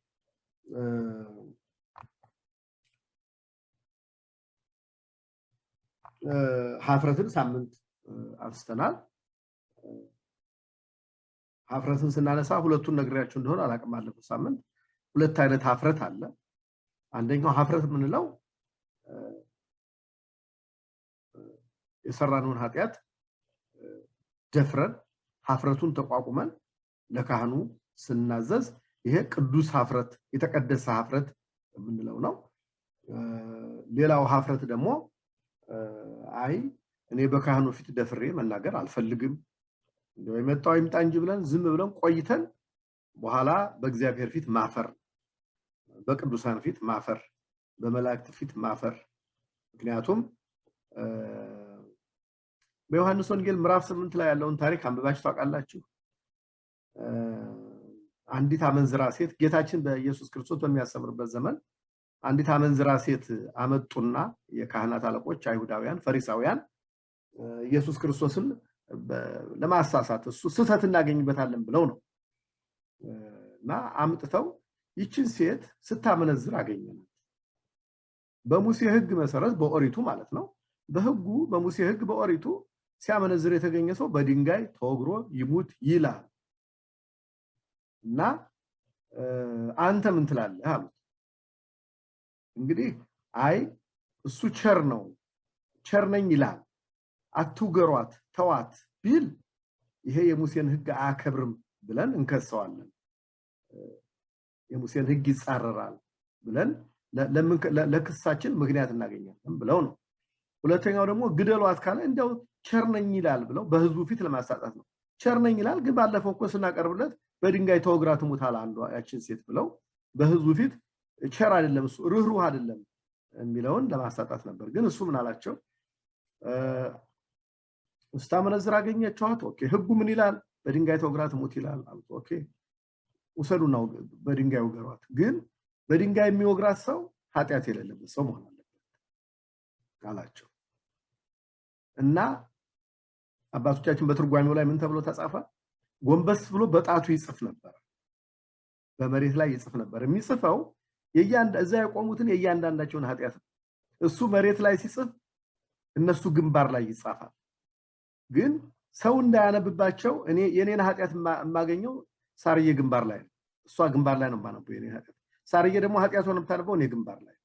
ሀፍረትን ሳምንት አንስተናል። ሀፍረትን ስናነሳ ሁለቱን ነግሬያችሁ እንደሆነ አላቅም። ባለፈው ሳምንት ሁለት አይነት ሀፍረት አለ። አንደኛው ሀፍረት የምንለው የሰራነውን ኃጢአት ደፍረን ሀፍረቱን ተቋቁመን ለካህኑ ስናዘዝ ይሄ ቅዱስ ሀፍረት የተቀደሰ ሀፍረት የምንለው ነው። ሌላው ሀፍረት ደግሞ አይ እኔ በካህኑ ፊት ደፍሬ መናገር አልፈልግም እንደው የመጣው ይምጣ እንጂ ብለን ዝም ብለን ቆይተን በኋላ በእግዚአብሔር ፊት ማፈር፣ በቅዱሳን ፊት ማፈር፣ በመላእክት ፊት ማፈር። ምክንያቱም በዮሐንስ ወንጌል ምዕራፍ 8 ላይ ያለውን ታሪክ አንብባችሁ ታውቃላችሁ። አንዲት አመንዝራ ሴት ጌታችን በኢየሱስ ክርስቶስ በሚያስተምርበት ዘመን አንዲት አመንዝራ ሴት አመጡና የካህናት አለቆች አይሁዳውያን ፈሪሳውያን ኢየሱስ ክርስቶስን ለማሳሳት እሱ ስህተት እናገኝበታለን ብለው ነው እና አምጥተው ይችን ሴት ስታመነዝር አገኘናት። በሙሴ ሕግ መሰረት በኦሪቱ ማለት ነው በሕጉ በሙሴ ሕግ በኦሪቱ ሲያመነዝር የተገኘ ሰው በድንጋይ ተወግሮ ይሙት ይላል እና አንተ ምን ትላለህ አሉት። እንግዲህ አይ እሱ ቸር ነው ቸር ነኝ ይላል አትውገሯት ተዋት ቢል ይሄ የሙሴን ሕግ አያከብርም ብለን እንከሰዋለን። የሙሴን ሕግ ይጻረራል ብለን ለክሳችን ምክንያት እናገኛለን ብለው ነው። ሁለተኛው ደግሞ ግደሏት ካለ እንደው ቸር ነኝ ይላል ብለው በህዝቡ ፊት ለማሳጣት ነው። ቸር ነኝ ይላል ግን ባለፈው እኮ ስናቀርብለት በድንጋይ ተወግራ ትሙታል አንዷ ያችን ሴት ብለው በህዝቡ ፊት ቸር አይደለም እሱ ርህሩህ አይደለም የሚለውን ለማሳጣት ነበር። ግን እሱ ምን አላቸው? ስታመነዝር አገኘችኋት። ኦኬ ሕጉ ምን ይላል? በድንጋይ ተወግራ ትሙት ይላል። ኦኬ ወሰዱና በድንጋይ ወገሯት። ግን በድንጋይ የሚወግራት ሰው ኃጢአት የሌለበት ሰው መሆን አለበት አላቸው። እና አባቶቻችን በትርጓሜው ላይ ምን ተብሎ ተጻፈ? ጎንበስ ብሎ በጣቱ ይጽፍ ነበር፣ በመሬት ላይ ይጽፍ ነበር። የሚጽፈው እዛ የቆሙትን የእያንዳንዳቸውን ኃጢአት ነው። እሱ መሬት ላይ ሲጽፍ እነሱ ግንባር ላይ ይጻፋል። ግን ሰው እንዳያነብባቸው እኔ የኔን ኃጢአት የማገኘው ሳርዬ ግንባር ላይ ነው፣ እሷ ግንባር ላይ ነው ባነበው የኔ ኃጢአት። ሳርዬ ደግሞ ኃጢአቷን የምታነበው እኔ ግንባር ላይ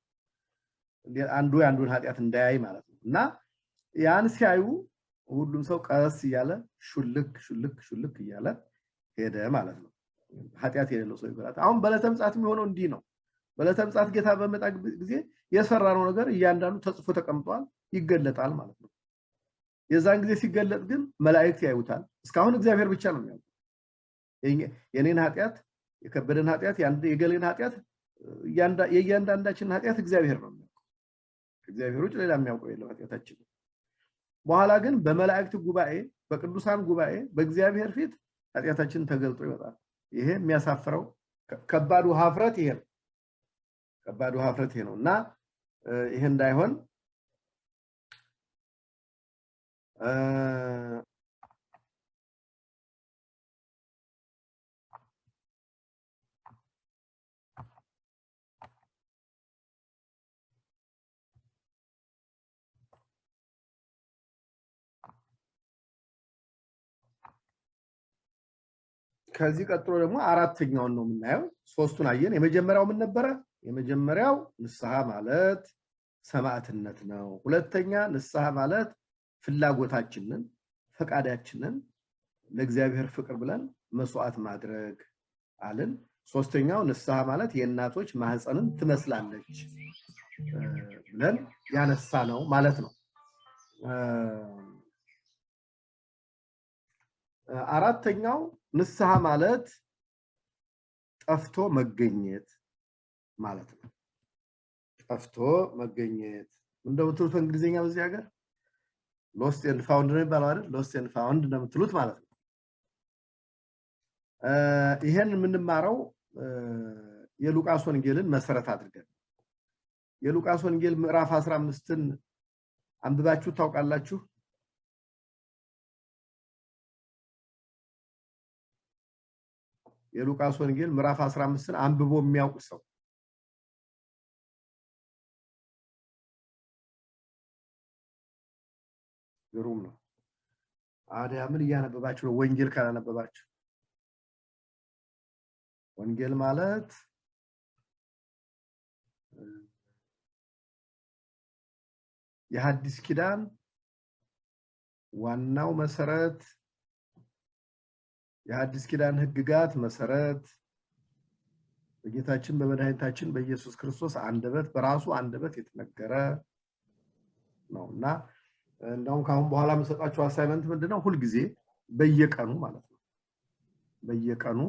አንዱ አንዱን ኃጢአት እንዳያይ ማለት ነው። እና ያን ሲያዩ ሁሉም ሰው ቀስ እያለ ሹልክ ሹልክ ሹልክ እያለ ሄደ ማለት ነው። ኃጢአት የሌለው ሰው ይገላል። አሁን በዕለተ ምጽአት የሚሆነው እንዲህ ነው። በዕለተ ምጽአት ጌታ በመጣ ጊዜ የሰራነው ነገር እያንዳንዱ ተጽፎ ተቀምጧል፣ ይገለጣል ማለት ነው። የዛን ጊዜ ሲገለጥ ግን መላእክት ያዩታል። እስካሁን እግዚአብሔር ብቻ ነው የሚያውቀው። የኔን ኃጢአት የከበደን ኃጢአት የገሌን ኃጢአት የእያንዳንዳችን ኃጢአት እግዚአብሔር ነው የሚያውቀው። እግዚአብሔር ውጭ ሌላ የሚያውቀው የለም ኃጢአታችን። በኋላ ግን በመላእክት ጉባኤ በቅዱሳን ጉባኤ በእግዚአብሔር ፊት ኃጢአታችን ተገልጦ ይወጣል። ይሄ የሚያሳፍረው ከባዱ ሀፍረት ይሄ ነው። ከባዱ ሀፍረት ይሄ ነውና ይሄ እንዳይሆን ከዚህ ቀጥሎ ደግሞ አራተኛውን ነው የምናየው። ሶስቱን አየን። የመጀመሪያው ምን ነበረ? የመጀመሪያው ንስሐ ማለት ሰማዕትነት ነው። ሁለተኛ ንስሐ ማለት ፍላጎታችንን ፈቃዳችንን ለእግዚአብሔር ፍቅር ብለን መስዋዕት ማድረግ አለን። ሶስተኛው ንስሐ ማለት የእናቶች ማህፀንን ትመስላለች ብለን ያነሳ ነው ማለት ነው። አራተኛው ንስሐ ማለት ጠፍቶ መገኘት ማለት ነው። ጠፍቶ መገኘት እንደምትሉት በእንግሊዘኛ በዚህ ሀገር ሎስት ኤንድ ፋውንድ ነው ይባላል አይደል? ሎስት ኤንድ ፋውንድ እንደምትሉት ማለት ነው። ይሄን የምንማረው የሉቃስ ወንጌልን መሰረት አድርገን የሉቃስ ወንጌል ምዕራፍ 15ን አንብባችሁ ታውቃላችሁ? የሉቃስ ወንጌል ምዕራፍ 15ን አንብቦ የሚያውቅ ሰው ግሩም ነው። አዲያ ምን እያነበባችሁ ነው? ወንጌል ካላነበባችሁ ወንጌል ማለት የሐዲስ ኪዳን ዋናው መሰረት የሐዲስ ኪዳን ህግጋት መሰረት በጌታችን በመድኃኒታችን በኢየሱስ ክርስቶስ አንደበት በራሱ አንደበት የተነገረ ነውና እንደውም ካሁን በኋላ መሰጣችሁ አሳይመንት ምንድነው? ሁሉ ጊዜ በየቀኑ ማለት ነው በየቀኑ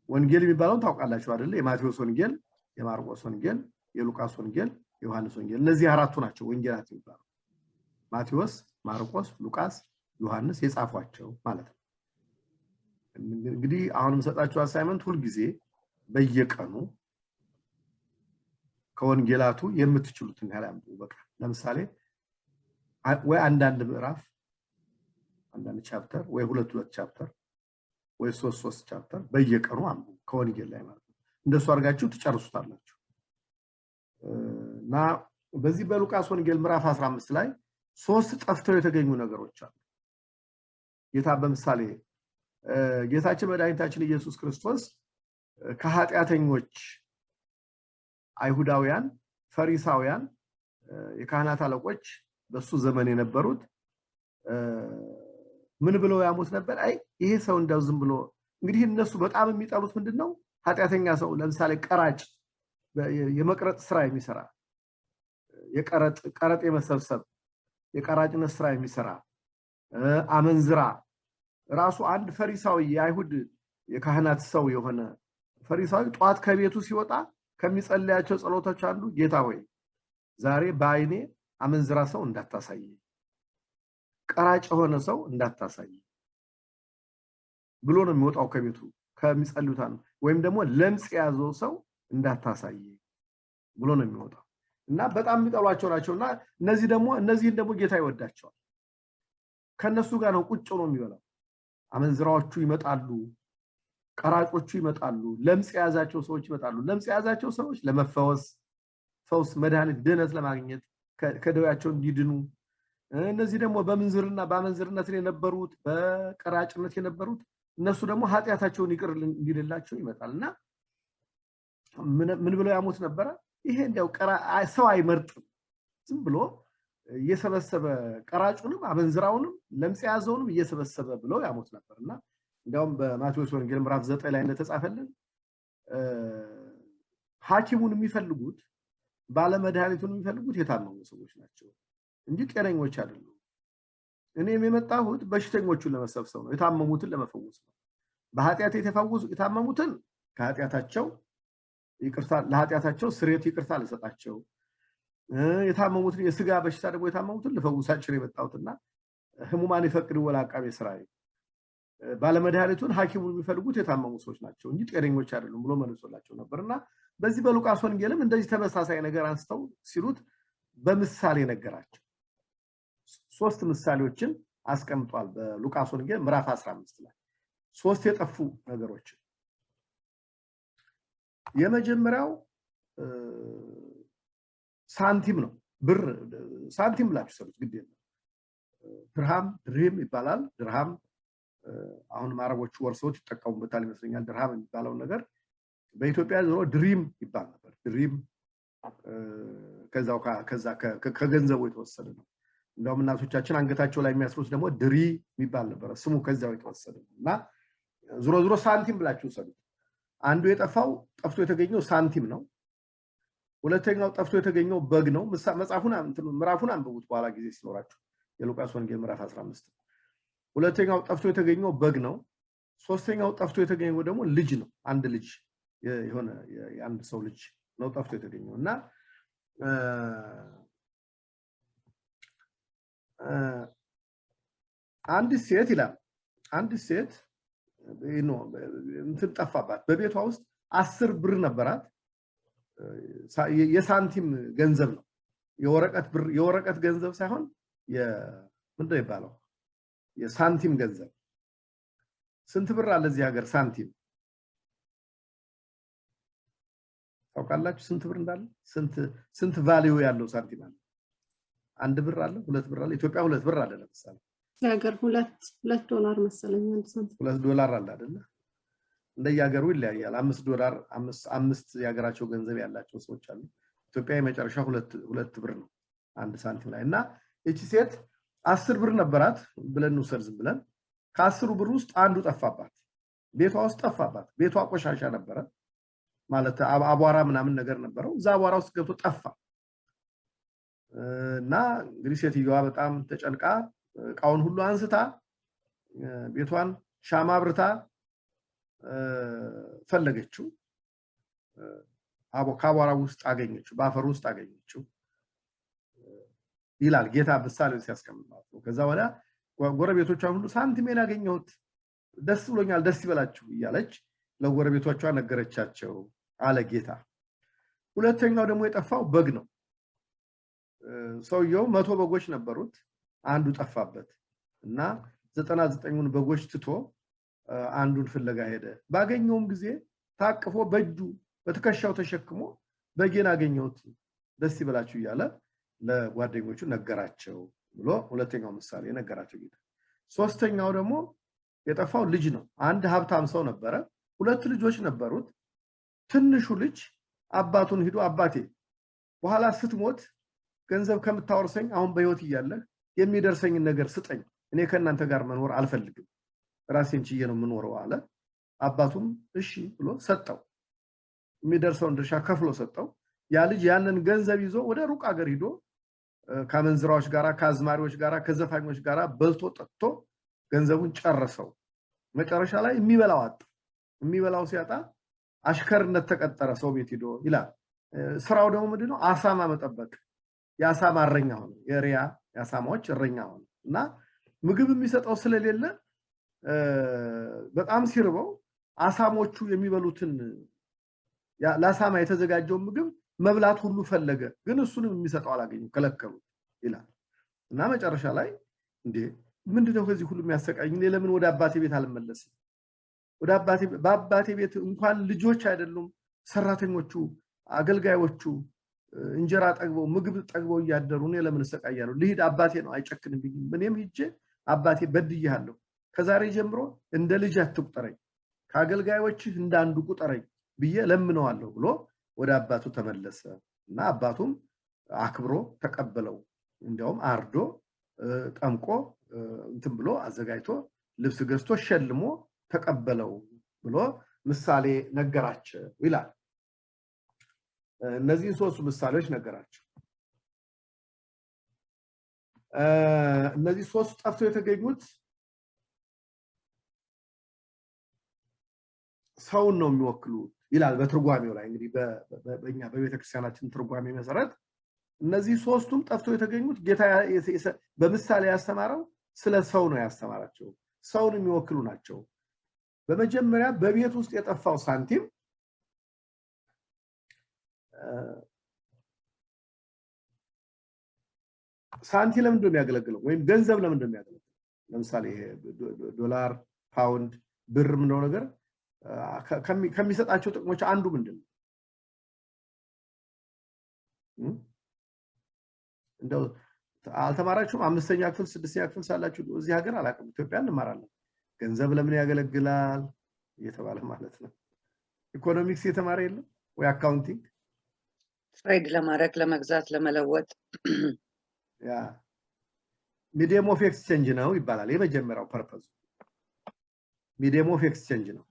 ወንጌል የሚባለው ታውቃላችሁ አይደል? የማቴዎስ ወንጌል፣ የማርቆስ ወንጌል፣ የሉቃስ ወንጌል፣ የዮሐንስ ወንጌል እነዚህ አራቱ ናቸው ወንጌላት የሚባለው። ማቴዎስ፣ ማርቆስ፣ ሉቃስ፣ ዮሐንስ የጻፏቸው ማለት ነው። እንግዲህ አሁን መሰጣችሁ አሳይመንት ሁሉ ጊዜ በየቀኑ ከወንጌላቱ የምትችሉትን ያህል አንብቡ። በቃ ለምሳሌ ወይ አንዳንድ ምዕራፍ አንዳንድ ቻፕተር ወይ ሁለት ቻፕተር ወይ ሶስት ቻፕተር በየቀኑ አንብቡ ከወንጌል ላይ ማለት ነው። እንደሱ አድርጋችሁ ትጨርሱታላችሁ። እና በዚህ በሉቃስ ወንጌል ምዕራፍ 15 ላይ 3 ጠፍተው የተገኙ ነገሮች አሉ። ጌታ በምሳሌ ጌታችን መድኃኒታችን ኢየሱስ ክርስቶስ ከኃጢያተኞች አይሁዳውያን፣ ፈሪሳውያን፣ የካህናት አለቆች በሱ ዘመን የነበሩት ምን ብለው ያሙት ነበር? አይ ይሄ ሰው እንደው ዝም ብሎ እንግዲህ እነሱ በጣም የሚጠሉት ምንድነው? ኃጢያተኛ ሰው ለምሳሌ ቀራጭ የመቅረጥ ስራ የሚሰራ ቀረጥ የመሰብሰብ የቀራጭነት ስራ የሚሰራ አመንዝራ ራሱ አንድ ፈሪሳዊ የአይሁድ የካህናት ሰው የሆነ ፈሪሳዊ ጧት ከቤቱ ሲወጣ ከሚጸልያቸው ጸሎቶች አንዱ ጌታ ሆይ ዛሬ በአይኔ አመንዝራ ሰው እንዳታሳይ፣ ቀራጭ የሆነ ሰው እንዳታሳይ ብሎ ነው የሚወጣው ከቤቱ ከሚጸልዩት አንዱ። ወይም ደግሞ ለምጽ ያዘው ሰው እንዳታሳይ ብሎ ነው የሚወጣው። እና በጣም የሚጠሏቸው ናቸውና እነዚህን ደግሞ ጌታ ይወዳቸዋል። ከነሱ ጋር ነው ቁጭ ነው የሚበላው። አመንዝራዎቹ ይመጣሉ፣ ቀራጮቹ ይመጣሉ፣ ለምጽ ያዛቸው ሰዎች ይመጣሉ። ለምጽ ያዛቸው ሰዎች ለመፈወስ ፈውስ፣ መድኃኒት፣ ድህነት ለማግኘት ከደዌያቸው እንዲድኑ፣ እነዚህ ደግሞ በአመንዝርነት የነበሩት በቀራጭነት የነበሩት እነሱ ደግሞ ኃጢያታቸውን ይቅር እንዲልላቸው ይመጣልና ምን ብለው ያሙት ነበር? ይሄ እንደው ሰው አይመርጥም፣ ዝም ብሎ እየሰበሰበ ቀራጩንም አመንዝራውንም ለምጽ ያዘውንም እየሰበሰበ ብለው ያሙት ነበርና እንደውም በማቴዎስ ወንጌል ምዕራፍ 9 ላይ እንደተጻፈልን ሐኪሙን የሚፈልጉት ባለመድኃኒቱን የሚፈልጉት የታመሙ ሰዎች ናቸው እንጂ ጤነኞች አይደሉም። እኔም የመጣሁት በሽተኞቹን ለመሰብሰብ ነው፣ የታመሙትን ለመፈወስ ነው። በኃጢያት የታመሙትን ከኃጢያታቸው ይቅርታ ለኃጢያታቸው ስርየት ይቅርታ ለሰጣቸው፣ የታመሙትን የሥጋ በሽታ ደግሞ የታመሙትን ለፈውሳቸው የመጣሁትና ህሙማን ይፈቅዱ ወላቃቤ ስራይ ባለመድኃኒቱን ሐኪሙን የሚፈልጉት የታመሙ ሰዎች ናቸው እንጂ ጤነኞች አይደሉም ብሎ መልሶላቸው ነበርና በዚህ በሉቃስ ወንጌልም እንደዚህ ተመሳሳይ ነገር አንስተው ሲሉት በምሳሌ ነገራቸው። 3 ምሳሌዎችን አስቀምጧል በሉቃስ ወንጌል ምዕራፍ 15 ላይ 3 የጠፉ ነገሮች። የመጀመሪያው ሳንቲም ነው። ብር ሳንቲም ብላችሁ ሰሩት ግድ የለም። ድርሃም ይባላል። ድርሃም አሁን አረቦቹ ወርሰውት ይጠቀሙበታል ይመስለኛል። ድርሃም የሚባለው ነገር በኢትዮጵያ ዞሮ ድሪም ይባል ነበር። ድሪም ከገንዘቡ የተወሰደ ነው። እንደውም እናቶቻችን አንገታቸው ላይ የሚያስሩት ደግሞ ድሪ የሚባል ነበር። ስሙ ከዛው የተወሰደ ነውና ዞሮ ሳንቲም ብላችሁ ሰሩት። አንዱ ጠፍቶ የተገኘው ሳንቲም ነው። ሁለተኛው ጠፍቶ የተገኘው በግ ነው። ምዕራፉን አንብቡት በኋላ ጊዜ ሲኖራችሁ የሉቃስ ወንጌል ምዕራፍ 15። ሁለተኛው ጠፍቶ የተገኘው በግ ነው። ሶስተኛው ጠፍቶ የተገኘው ደግሞ ልጅ ነው። አንድ ልጅ የሆነ የአንድ ሰው ልጅ ነው ጠፍቶ የተገኘው እና አንድ ሴት እንትን ጠፋባት በቤቷ ውስጥ 10 ብር ነበራት የሳንቲም ገንዘብ ነው የወረቀት ገንዘብ ሳይሆን ምንድነው ይባላል የሳንቲም ገንዘብ ስንት ብር አለ እዚህ ሀገር ሳንቲም ታውቃላችሁ ስንት ብር እንዳለ ስንት ቫልዩ ያለው ሳንቲም አለ 1 ብር አለ 2 ብር አለ ኢትዮጵያ 2 ብር አለ ለምሳሌ ሀገር 2 ዶላር መሰለኝ አንድ ሳንቲም 2 ዶላር አለ አይደለ እንደየሀገሩ ይለያያል 5 ዶላር 5 የሀገራቸው ገንዘብ ያላቸው ሰዎች አሉ ኢትዮጵያ የመጨረሻ 2 ብር ነው አንድ ሳንቲም ላይ እና እቺ ሴት 10 ብር ነበራት ብለን ነው ሰርዝ ብለን ከ10 ብር ውስጥ አንዱ ጠፋባት ቤቷ ውስጥ ጠፋባት ቤቷ ቆሻሻ ነበረ ማለት አቧራ ምናምን ነገር ነበረው እዛ አቧራ ውስጥ ገብቶ ጠፋ እና እንግዲህ ሴትየዋ በጣም ተጨንቃ ቃውን ሁሉ አንስታ ቤቷን ሻማ አብርታ ፈለገችው ከአቧራ ውስጥ አገኘችው ባፈር ውስጥ አገኘችው ይላል ጌታ በሳሌው ሲያስቀምጣት ከዛ በኋላ ጎረቤቶቿን ሁሉ ሳንቲሜን አገኘሁት ደስ ብሎኛል ደስ ይበላችሁ እያለች ለጎረቤቶቿ ነገረቻቸው አለ ጌታ ሁለተኛው ደግሞ የጠፋው በግ ነው ሰውየው 100 በጎች ነበሩት አንዱ ጠፋበት እና 99ን በጎች ትቶ አንዱን ፍለጋ ሄደ ባገኘውም ጊዜ ታቅፎ በእጁ በትከሻው ተሸክሞ በጌን አገኘሁት ደስ ይበላችሁ እያለ ለጓደኞቹ ነገራቸው ብሎ ሁለተኛው ምሳሌ ነገራቸው ጌታ ሶስተኛው ደግሞ የጠፋው ልጅ ነው አንድ ሀብታም ሰው ነበረ ሁለት ልጆች ነበሩት ትንሹ ልጅ አባቱን ሄዶ አባቴ በኋላ ስትሞት ገንዘብ ከምታወርሰኝ አሁን በህይወት እያለህ የሚደርሰኝ ነገር ስጠኝ እኔ ከናንተ ጋር መኖር አልፈልግም ራሴን ችዬ ነው የምኖረው አለ አባቱም እሺ ብሎ ሰጠው የሚደርሰውን ድርሻ ከፍሎ ሰጠው ያ ልጅ ያንን ገንዘብ ይዞ ወደ ሩቅ ሀገር ሄዶ ከመንዝራዎች ጋራ ከአዝማሪዎች ጋራ ከዘፋኞች ጋራ በልቶ ጠጥቶ ገንዘቡን ጨረሰው መጨረሻ ላይ የሚበላው ሲያጣ አሽከርነት ተቀጠረ ሰው ቤት ሄዶ ይላል ስራው ደግሞ ምንድነው አሳማ መጠበቅ ያሳማ እረኛ ሆነ የሪያ ያሳማዎች እረኛ ሆነ እና ምግብ የሚሰጠው ስለሌለ በጣም ሲርበው አሳሞቹ የሚበሉትን ለአሳማ የተዘጋጀው ምግብ መብላት ሁሉ ፈለገ ግን እሱንም የሚሰጠው አላገኘም ከለከሉት ይላል እና መጨረሻ ላይ እንዴ ምንድነው ከዚህ ሁሉ የሚያሰቃየኝ ለምን ወደ አባቴ ቤት አልመለስም ወደ አባቴ ቤት እንኳን ልጆች አይደሉም ሰራተኞቹ አገልጋዮቹ እንጀራ ጠግበው ምግብ ጠግበው ያደሩ ነው ለምን ሰቃያለሁ ልሂድ አባቴ ነው አይጨክንብኝ ምንም ሂጄ አባቴ በድያለሁ ከዛሬ ጀምሮ እንደ ልጅ አትቁጠረኝ ከአገልጋዮች እንዳንዱ ቁጠረኝ ብዬ ለምነዋለሁ ብሎ ወደ አባቱ ተመለሰ እና አባቱም አክብሮ ተቀበለው እንደውም አርዶ ጠምቆ እንትን ብሎ አዘጋጅቶ ልብስ ገዝቶ ሸልሞ ተቀበለው ብሎ ምሳሌ ነገራቸው ይላል እነዚህ ሶስት ምሳሌዎች ነገራቸው እነዚህ ሶስት ጠፍተው የተገኙት ሰውን ነው የሚወክሉት ይላል በትርጓሜው ላይ እንግዲህ በእኛ በቤተክርስቲያናችን ትርጓሜ መሰረት እነዚህ ሶስቱም ጠፍተው የተገኙት ጌታ በምሳሌ ያስተማረው ስለ ሰው ነው ያስተማራቸው ሰውን የሚወክሉ ናቸው በመጀመሪያ በቤት ውስጥ የጠፋው ሳንቲም ሳንቲም ለምን እንደሚያገለግለው ወይም ገንዘብ ለምን እንደሚያገለግለው ለምሳሌ ይሄ ዶላር ፓውንድ ብር ምንድነው ነገር ከሚሰጣቸው ጥቅሞች አንዱ ምንድነው እንደው አልተማራችሁም አምስተኛ ክፍል ስድስተኛ ክፍል ሳላችሁ እዚህ ሀገር አላቀም ኢትዮጵያ እንማራለን ገንዘብ ለምን ያገለግላል እየተባለ ማለት ነው ኢኮኖሚክስ የተማረ የለም ወይ አካውንቲንግ ትሬድ ለማድረግ ለመግዛት ለመለወጥ ያ ሚዲየም ኦፍ ኤክስቼንጅ ነው ይባላል የመጀመሪያው ፐርፐዝ ሚዲየም ኦፍ ኤክስቼንጅ ነው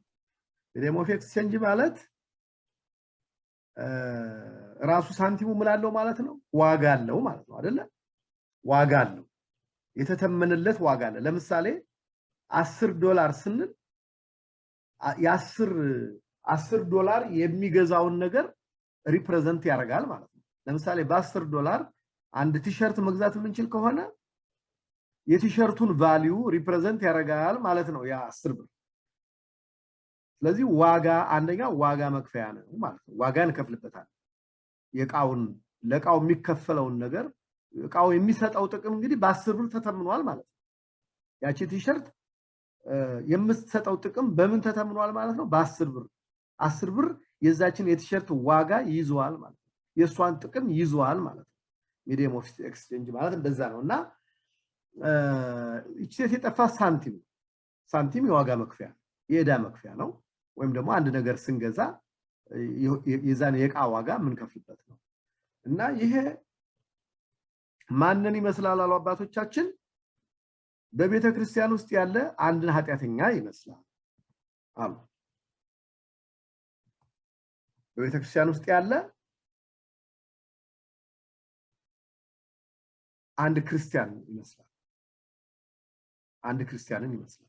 ሚዲየም ኦፍ ኤክስቼንጅ ማለት ራሱ ሳንቲሙ ምላለው ማለት ነው ዋጋ አለው ማለት ነው አይደለ ዋጋ አለው የተተመነለት ዋጋ አለ ለምሳሌ 10 ዶላር ስንል የ10 ዶላር የሚገዛውን ነገር ሪፕሬዘንት ያደርጋል ማለት ነው ለምሳሌ በ10 ዶላር አንድ ቲሸርት መግዛት የምንችል ከሆነ የቲሸርቱን ቫልዩ ሪፕሬዘንት ያደርጋል ማለት ነው ያ 10 ብር ስለዚህ ዋጋ አንደኛ ዋጋ መክፈያ ነው ማለት ነው ዋጋ እንከፍልበታል የቃውን ለቃው የሚከፈለውን ነገር ቃው የሚሰጠው ጥቅም እንግዲህ በ10 ብር ተተምኗል ማለት ነው ያቺ ቲሸርት የምትሰጠው ጥቅም በምን ተተምኗል ማለት ነው በ10 ብር 10 ብር የዛችን የቲሸርት ዋጋ ይዟል ማለት ነው የሷን ጥቅም ይዟል ማለት ነው ሚዲየም ኦፍ ኤክስቼንጅ ማለት እንደዛ ነውና እቺ የጠፋ ሳንቲም የዋጋ መክፈያ የዕዳ መክፈያ ነው ወይም ደግሞ አንድ ነገር ስንገዛ የዛን የቃ ዋጋ ምን ከፍልበት ነው እና ይሄ ማንን ይመስላል አሉ አባቶቻችን በቤተክርስቲያን ውስጥ ያለ አንድን ኃጢያተኛ ይመስላል አሉ በቤተክርስቲያን ውስጥ ያለ አንድ ክርስቲያን ይመስላል አንድ ክርስቲያንን ይመስላል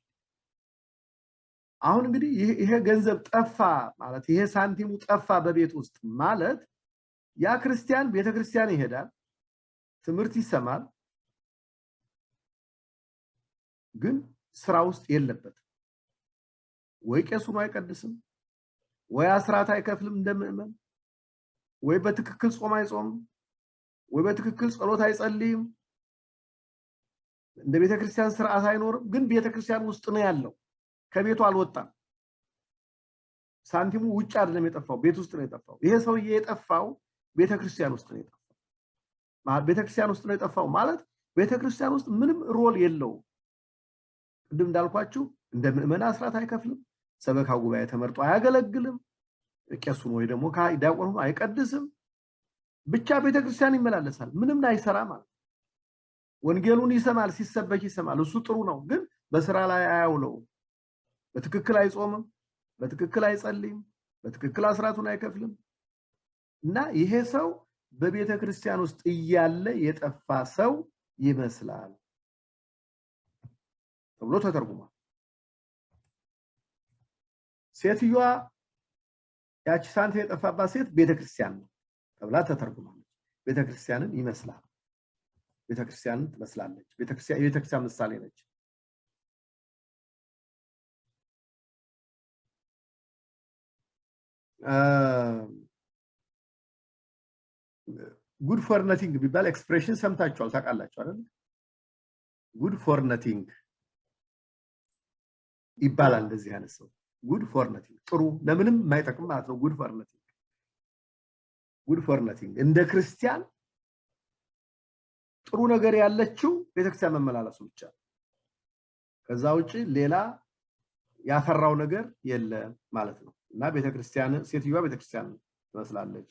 አሁን እንግዲህ ይሄ ገንዘብ ጠፋ ማለት ይሄ ሳንቲሙ ጠፋ በቤት ውስጥ ማለት ያ ክርስቲያን ቤተክርስቲያን ይሄዳል ትምህርት ይሰማል ግን ስራ ውስጥ የለበት ወይ ቄሱን አይቀድስም ወይ አስራት አይከፍልም እንደምእመን ወይ በትክክል ጾም አይጾም ወይ በትክክል ጸሎት አይጸልይም እንደ ቤተክርስቲያን ስርዓት አይኖርም ግን ቤተክርስቲያን ውስጥ ነው ያለው ከቤቱ አልወጣም ሳንቲሙ ውጭ አይደለም የጠፋው ቤት ውስጥ ነው የጠፋው ይሄ ሰውዬ የጠፋው ቤተክርስቲያን ውስጥ ነው የጠፋው ቤተክርስቲያን ውስጥ ነው የጠፋው ማለት ቤተክርስቲያን ውስጥ ምንም ሮል የለው ቅድም እንዳልኳችሁ እንደ ምእመና አስራት አይከፍልም ሰበካው ጉባኤ ተመርጦ አያገለግልም ቄሱን ወይ ደግሞ ዲያቆኑ አይቀድስም ብቻ ቤተክርስቲያን ይመላለሳል ምንም አይሰራ ማለት ወንጌሉን ይሰማል ሲሰበክ ይሰማል እሱ ጥሩ ነው ግን በስራ ላይ አያውለው በትክክል አይጾምም በትክክል አይጸልይም በትክክል አስራቱን አይከፍልም እና ይሄ ሰው በቤተክርስቲያን ውስጥ እያለ የጠፋ ሰው ይመስላል ተብሎ ተተርጉሟል ሴትዮዋ ያቺ ሳንቲም የጠፋባት ሴት ቤተክርስቲያን ነው ተብላ ተተርጉማለች ቤተክርስቲያንን ይመስላል ቤተክርስቲያንን ትመስላለች የቤተክርስቲያን ምሳሌ ነች good for nothing ቢባል ኤክስፕሬሽን ሰምታችኋል ታውቃላችሁ አይደል good for nothing ይባላል እንደዚህ አይነት ሰው good for nothing ጥሩ ለምንም የማይጠቅም ማለት ነው good for nothing እንደ ክርስቲያን ጥሩ ነገር ያለችው ቤተክርስቲያን መመላለሱ ብቻ ከዛ ውጪ ሌላ ያፈራው ነገር የለም ማለት ነው እና ቤተክርስቲያን ሴትዮዋ ቤተክርስቲያን ትመስላለች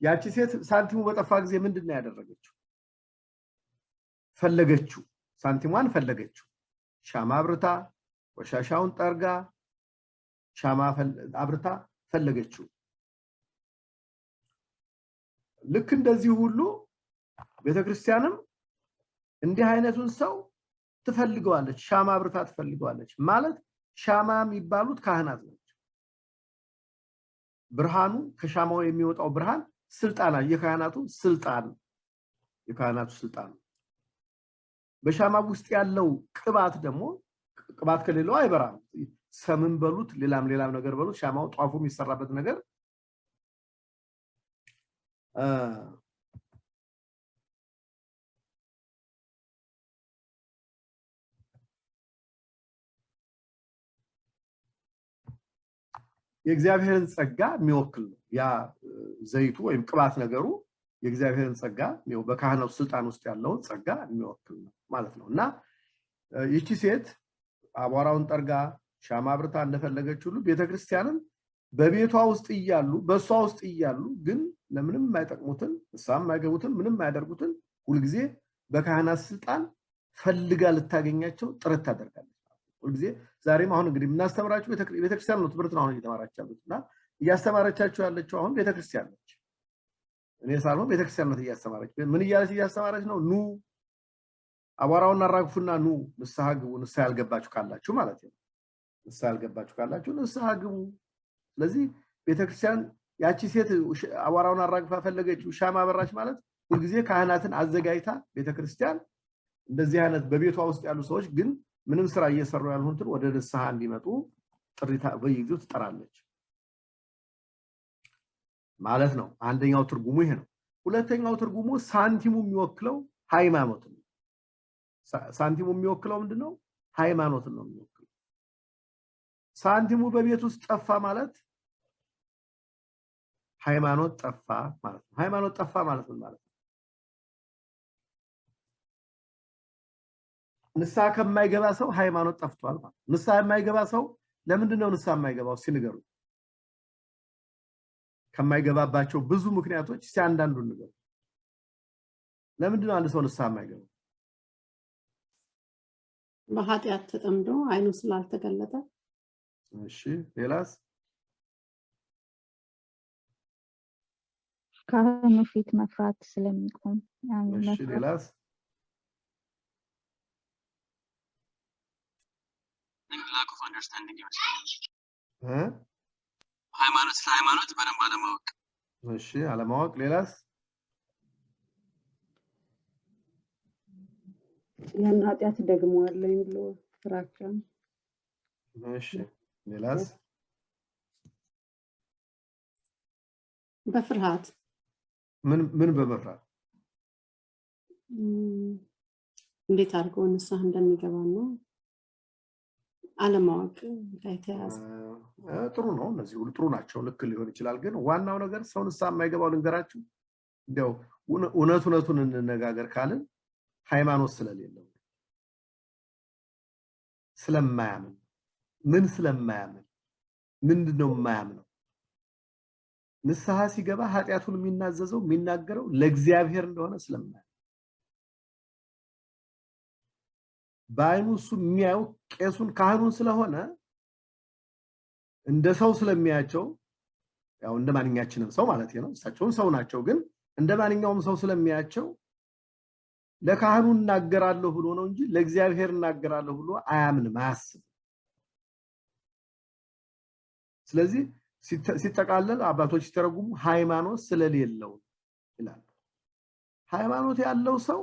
ያቺ ሴት ሳንቲሙ በጠፋ ጊዜ ምንድነው ያደረገችው ፈለገችው ሳንቲሟን ፈለገችው ሻማ አብርታ ወሻሻውን ጠርጋ ሻማ አብርታ ፈለገችው ልክ እንደዚህ ሁሉ ቤተክርስቲያንም እንዲህ አይነቱን ሰው ትፈልገዋለች ሻማ አብርታ ትፈልገዋለች ማለት ሻማ የሚባሉት ካህናት ናቸው ብርሃኑ ከሻማው የሚወጣው ብርሃን ስልጣና የካህናቱ ስልጣን በሻማ ውስጥ ያለው ቅባት ደግሞ ቅባት ከሌለው አይበራም ሰምን በሉት ሌላም ነገር በሉት ሻማው ጧፉ የሚሰራበት ነገር የእግዚአብሔርን ጸጋ የሚወክል ነው ያ ዘይቱ ወይም ቅባት ነገሩ የእግዚአብሔርን ጸጋ ነው በካህናቱ ስልጣን ውስጥ ያለው ጸጋ የሚወክል ነው ማለት ነውና ይቺ ሴት አቧራውን ጠርጋ ሻማ አብርታ እንደፈለገች ሁሉ ቤተክርስቲያንን በቤቷ ውስጥ ይያሉ በሷ ውስጥ ይያሉ ግን ለምንም የማይጠቅሙትን እሳም የማይገቡትን ምንም የማያደርጉትን ሁሉ ጊዜ በካህናት ስልጣን ፈልጋ ልታገኛቸው ጥረት ታደርጋለች ሁሉ ጊዜ ዛሬም አሁን እንግዲህ እናስተምራችሁ ቤተክርስቲያን ነው ትምህርት ነው አሁን እየተማራቻችሁና እያስተማረቻችሁ ያለችው አሁን ቤተክርስቲያን ነች እኔ ሳልሆን ቤተክርስቲያን ነው እያስተማረች ምን እያስተማረች ነው ኑ አቧራውን አራግፉና ኑ ንስሐ ግቡ ንስሐ ያልገባችሁ ካላችሁ ማለት ነው ንስሐ ያልገባችሁ ካላችሁ ንስሐ ግቡ ስለዚህ ቤተክርስቲያን ያቺ ሴት አቧራውን አራግፋ ፈለገችው ሻማ አበራች ማለት ሁሉ ጊዜ ካህናትን አዘጋጅታ ቤተክርስቲያን እንደዚህ አይነት በቤቷ ውስጥ ያሉ ሰዎች ግን ምንም ስራ እየሰሩ ያልሆኑትን ወደ ንስሐ እንዲመጡ ጥሪታ በየጊዜው ትጠራለች ማለት ነው። አንደኛው ትርጉሙ ይሄ ነው። ሁለተኛው ትርጉሙ ሳንቲሙ የሚወክለው ሃይማኖት ነው። ሳንቲሙ የሚወክለው ምንድነው? ሃይማኖትን ነው የሚወክለው። ሳንቲሙ በቤት ውስጥ ጠፋ ማለት ሃይማኖት ጠፋ ማለት ነው። ሃይማኖት ጠፋ ማለት ምን ማለት ነው? ንስሐ ከማይገባ ሰው ሃይማኖት ጠፍቷል ማለት ነው። ንስሐ የማይገባ ሰው ለምንድነው ንስሐ የማይገባው ሲነገሩ? ከማይገባባቸው ብዙ ምክንያቶች ሲያንዳንዱን ነገር ለምንድነው አንድ ሰው ንስሐ የማይገባው? በኃጢአት ተጠምዶ አይኑ ስላልተገለጠ። እሺ ሌላስ? ካህኑ ፊት መፍራት ስለሚቆም። እሺ ሌላስ? lack of understanding ሃይማኖት በደንብ አለማወቅ። እሺ አለማወቅ። ሌላስ? ያን ኃጢአት ደግመዋለሁ ብሎ ፍራቻ። እሺ ሌላስ? በፍርሃት ምን በመፍራት እንዴት አድርገው ንስሐ እንደሚገባ ነው አለማወቅ ላይ ተያዘ። ጥሩ ነው። እነዚህ ሁሉ ጥሩ ናቸው። ልክ ሊሆን ይችላል። ግን ዋናው ነገር ሰው ንስሐ የማይገባው ልንገራችሁ። እንደው እውነቱን እንነጋገር ካልን ሃይማኖት ስለሌለው ስለማያምን ምን ስለማያምን ምንድነው የማያምነው? ንስሐ ሲገባ ኃጢያቱን የሚናዘዘው የሚናገረው ለእግዚአብሔር እንደሆነ ስለማያምን ባይኑ እሱ የሚያው ቄሱን ካህኑን ስለሆነ እንደ ሰው ስለሚያቸው ያው እንደ ማንኛችንም ሰው ማለት ነው። እሳቸውም ሰው ናቸው። ግን እንደ ማንኛውም ሰው ስለሚያቸው ለካህኑ እናገራለሁ ብሎ ነው እንጂ ለእግዚአብሔር እናገራለሁ ብሎ አያምንም፣ አያስብም። ስለዚህ ሲጠቃለል አባቶች ሲተረጉሙ ሃይማኖት ስለሌለው ይላል። ሃይማኖት ያለው ሰው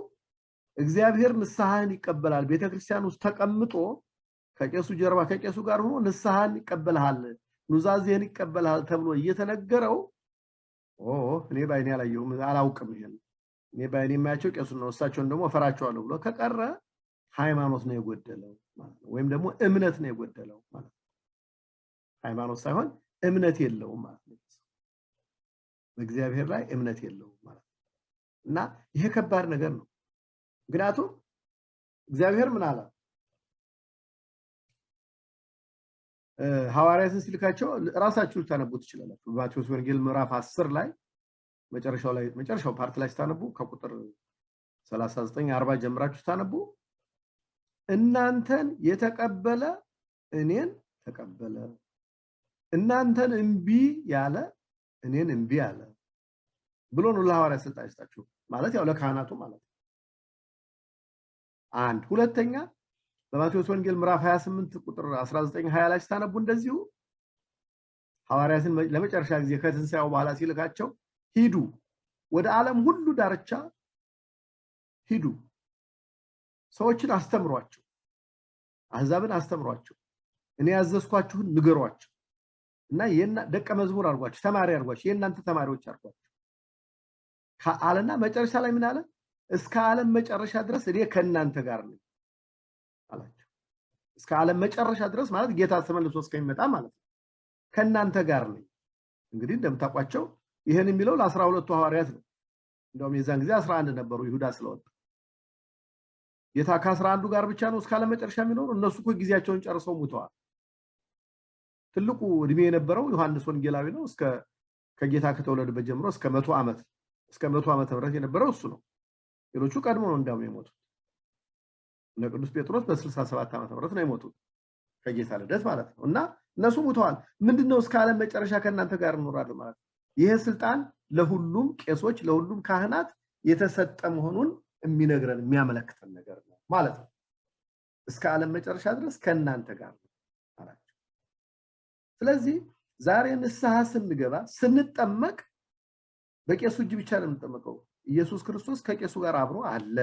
እግዚአብሔር ንስሐን ይቀበላል። ቤተክርስቲያን ውስጥ ተቀምጦ ከቄሱ ጀርባ ከቄሱ ጋር ሆኖ ንስሐን ይቀበላል፣ ኑዛዜን ይቀበላል ተብሎ እየተነገረው እኔ ባይኔ አላየሁም አላውቅም ይሄን እኔ ባይኔ የማያቸው ቄሱ ነው እሳቸውን ደግሞ ፈራቸዋለሁ ብሎ ከቀረ ሃይማኖት ነው የጎደለው ማለት ነው። ወይም ደግሞ እምነት ነው የጎደለው ማለት ነው። ሃይማኖት ሳይሆን እምነት የለውም ማለት ነው። በእግዚአብሔር ላይ እምነት የለውም ማለት ነው። እና ይሄ ከባድ ነገር ነው። ምክንያቱም እግዚአብሔር ምን አለ? ሐዋርያትን ሲልካቸው ራሳችሁ ልታነቡት ትችላላችሁ። በማቴዎስ ወንጌል ምዕራፍ 10 ላይ መጨረሻው ፓርት ላይ ስታነቡ ከቁጥር 39 40 ጀምራችሁ ስታነቡ እናንተን የተቀበለ እኔን ተቀበለ፣ እናንተን እንቢ ያለ እኔን እንቢ ያለ ብሎ ነው ለሐዋርያ ስልጣን ይስጣችሁ ማለት ያው ለካህናቱ ማለት ነው። አንድ ሁለተኛ በማቴዎስ ወንጌል ምዕራፍ 28 ቁጥር 19 20 ላይ ስታነቡ እንደዚሁ ሐዋርያትን ለመጨረሻ ጊዜ ከትንሣኤው በኋላ ሲልካቸው ሂዱ ወደ ዓለም ሁሉ ዳርቻ ሂዱ፣ ሰዎችን አስተምሯቸው፣ አሕዛብን አስተምሯቸው፣ እኔ ያዘዝኳችሁን ንገሯቸው እና ደቀ መዝሙር አድርጓቸው፣ ተማሪ አድርጓቸው፣ የእናንተ ተማሪዎች አድርጓቸው ከአለና መጨረሻ ላይ ምን አለ? እስከ ዓለም መጨረሻ ድረስ እኔ ከእናንተ ጋር ነኝ አላቸው። እስከ ዓለም መጨረሻ ድረስ ማለት ጌታ ተመልሶ እስከሚመጣ ማለት ነው። ከእናንተ ጋር ነኝ። እንግዲህ እንደምታውቋቸው ይሄን የሚለው ለ12ቱ ሐዋርያት ነው። እንደውም የዛን ጊዜ 11 ነበሩ ይሁዳ ስለወጣ ጌታ ከ11ዱ ጋር ብቻ ነው እስከ ዓለም መጨረሻ የሚኖር። እነሱ እኮ ጊዜያቸውን ጨርሰው ሙተዋል። ትልቁ እድሜ የነበረው ዮሐንስ ወንጌላዊ ነው። ከጌታ ከተወለደበት ጀምሮ እስከ 100 ዓመተ ምህረት የነበረው እሱ ነው። ሌሎቹ ቀድሞ ነው እንዳውም የሞቱት። ቅዱስ ጴጥሮስ በ67 ዓመተ ምህረት ነው የሞቱት ከጌታ ልደት ማለት ነው። እና እነሱ ሙተዋል። ምንድነው እስከ ዓለም መጨረሻ ከእናንተ ጋር እኖራለሁ ማለት? ይሄ ስልጣን ለሁሉም ቄሶች ለሁሉም ካህናት የተሰጠ መሆኑን የሚነግረን የሚያመለክተን ነገር ነው ማለት ነው። እስከ ዓለም መጨረሻ ድረስ ከእናንተ ጋር ነው አላቸው። ስለዚህ ዛሬ ንስሐ ስንገባ ስንጠመቅ በቄሱ እጅ ብቻ ነው የምንጠመቀው። ኢየሱስ ክርስቶስ ከቄሱ ጋር አብሮ አለ።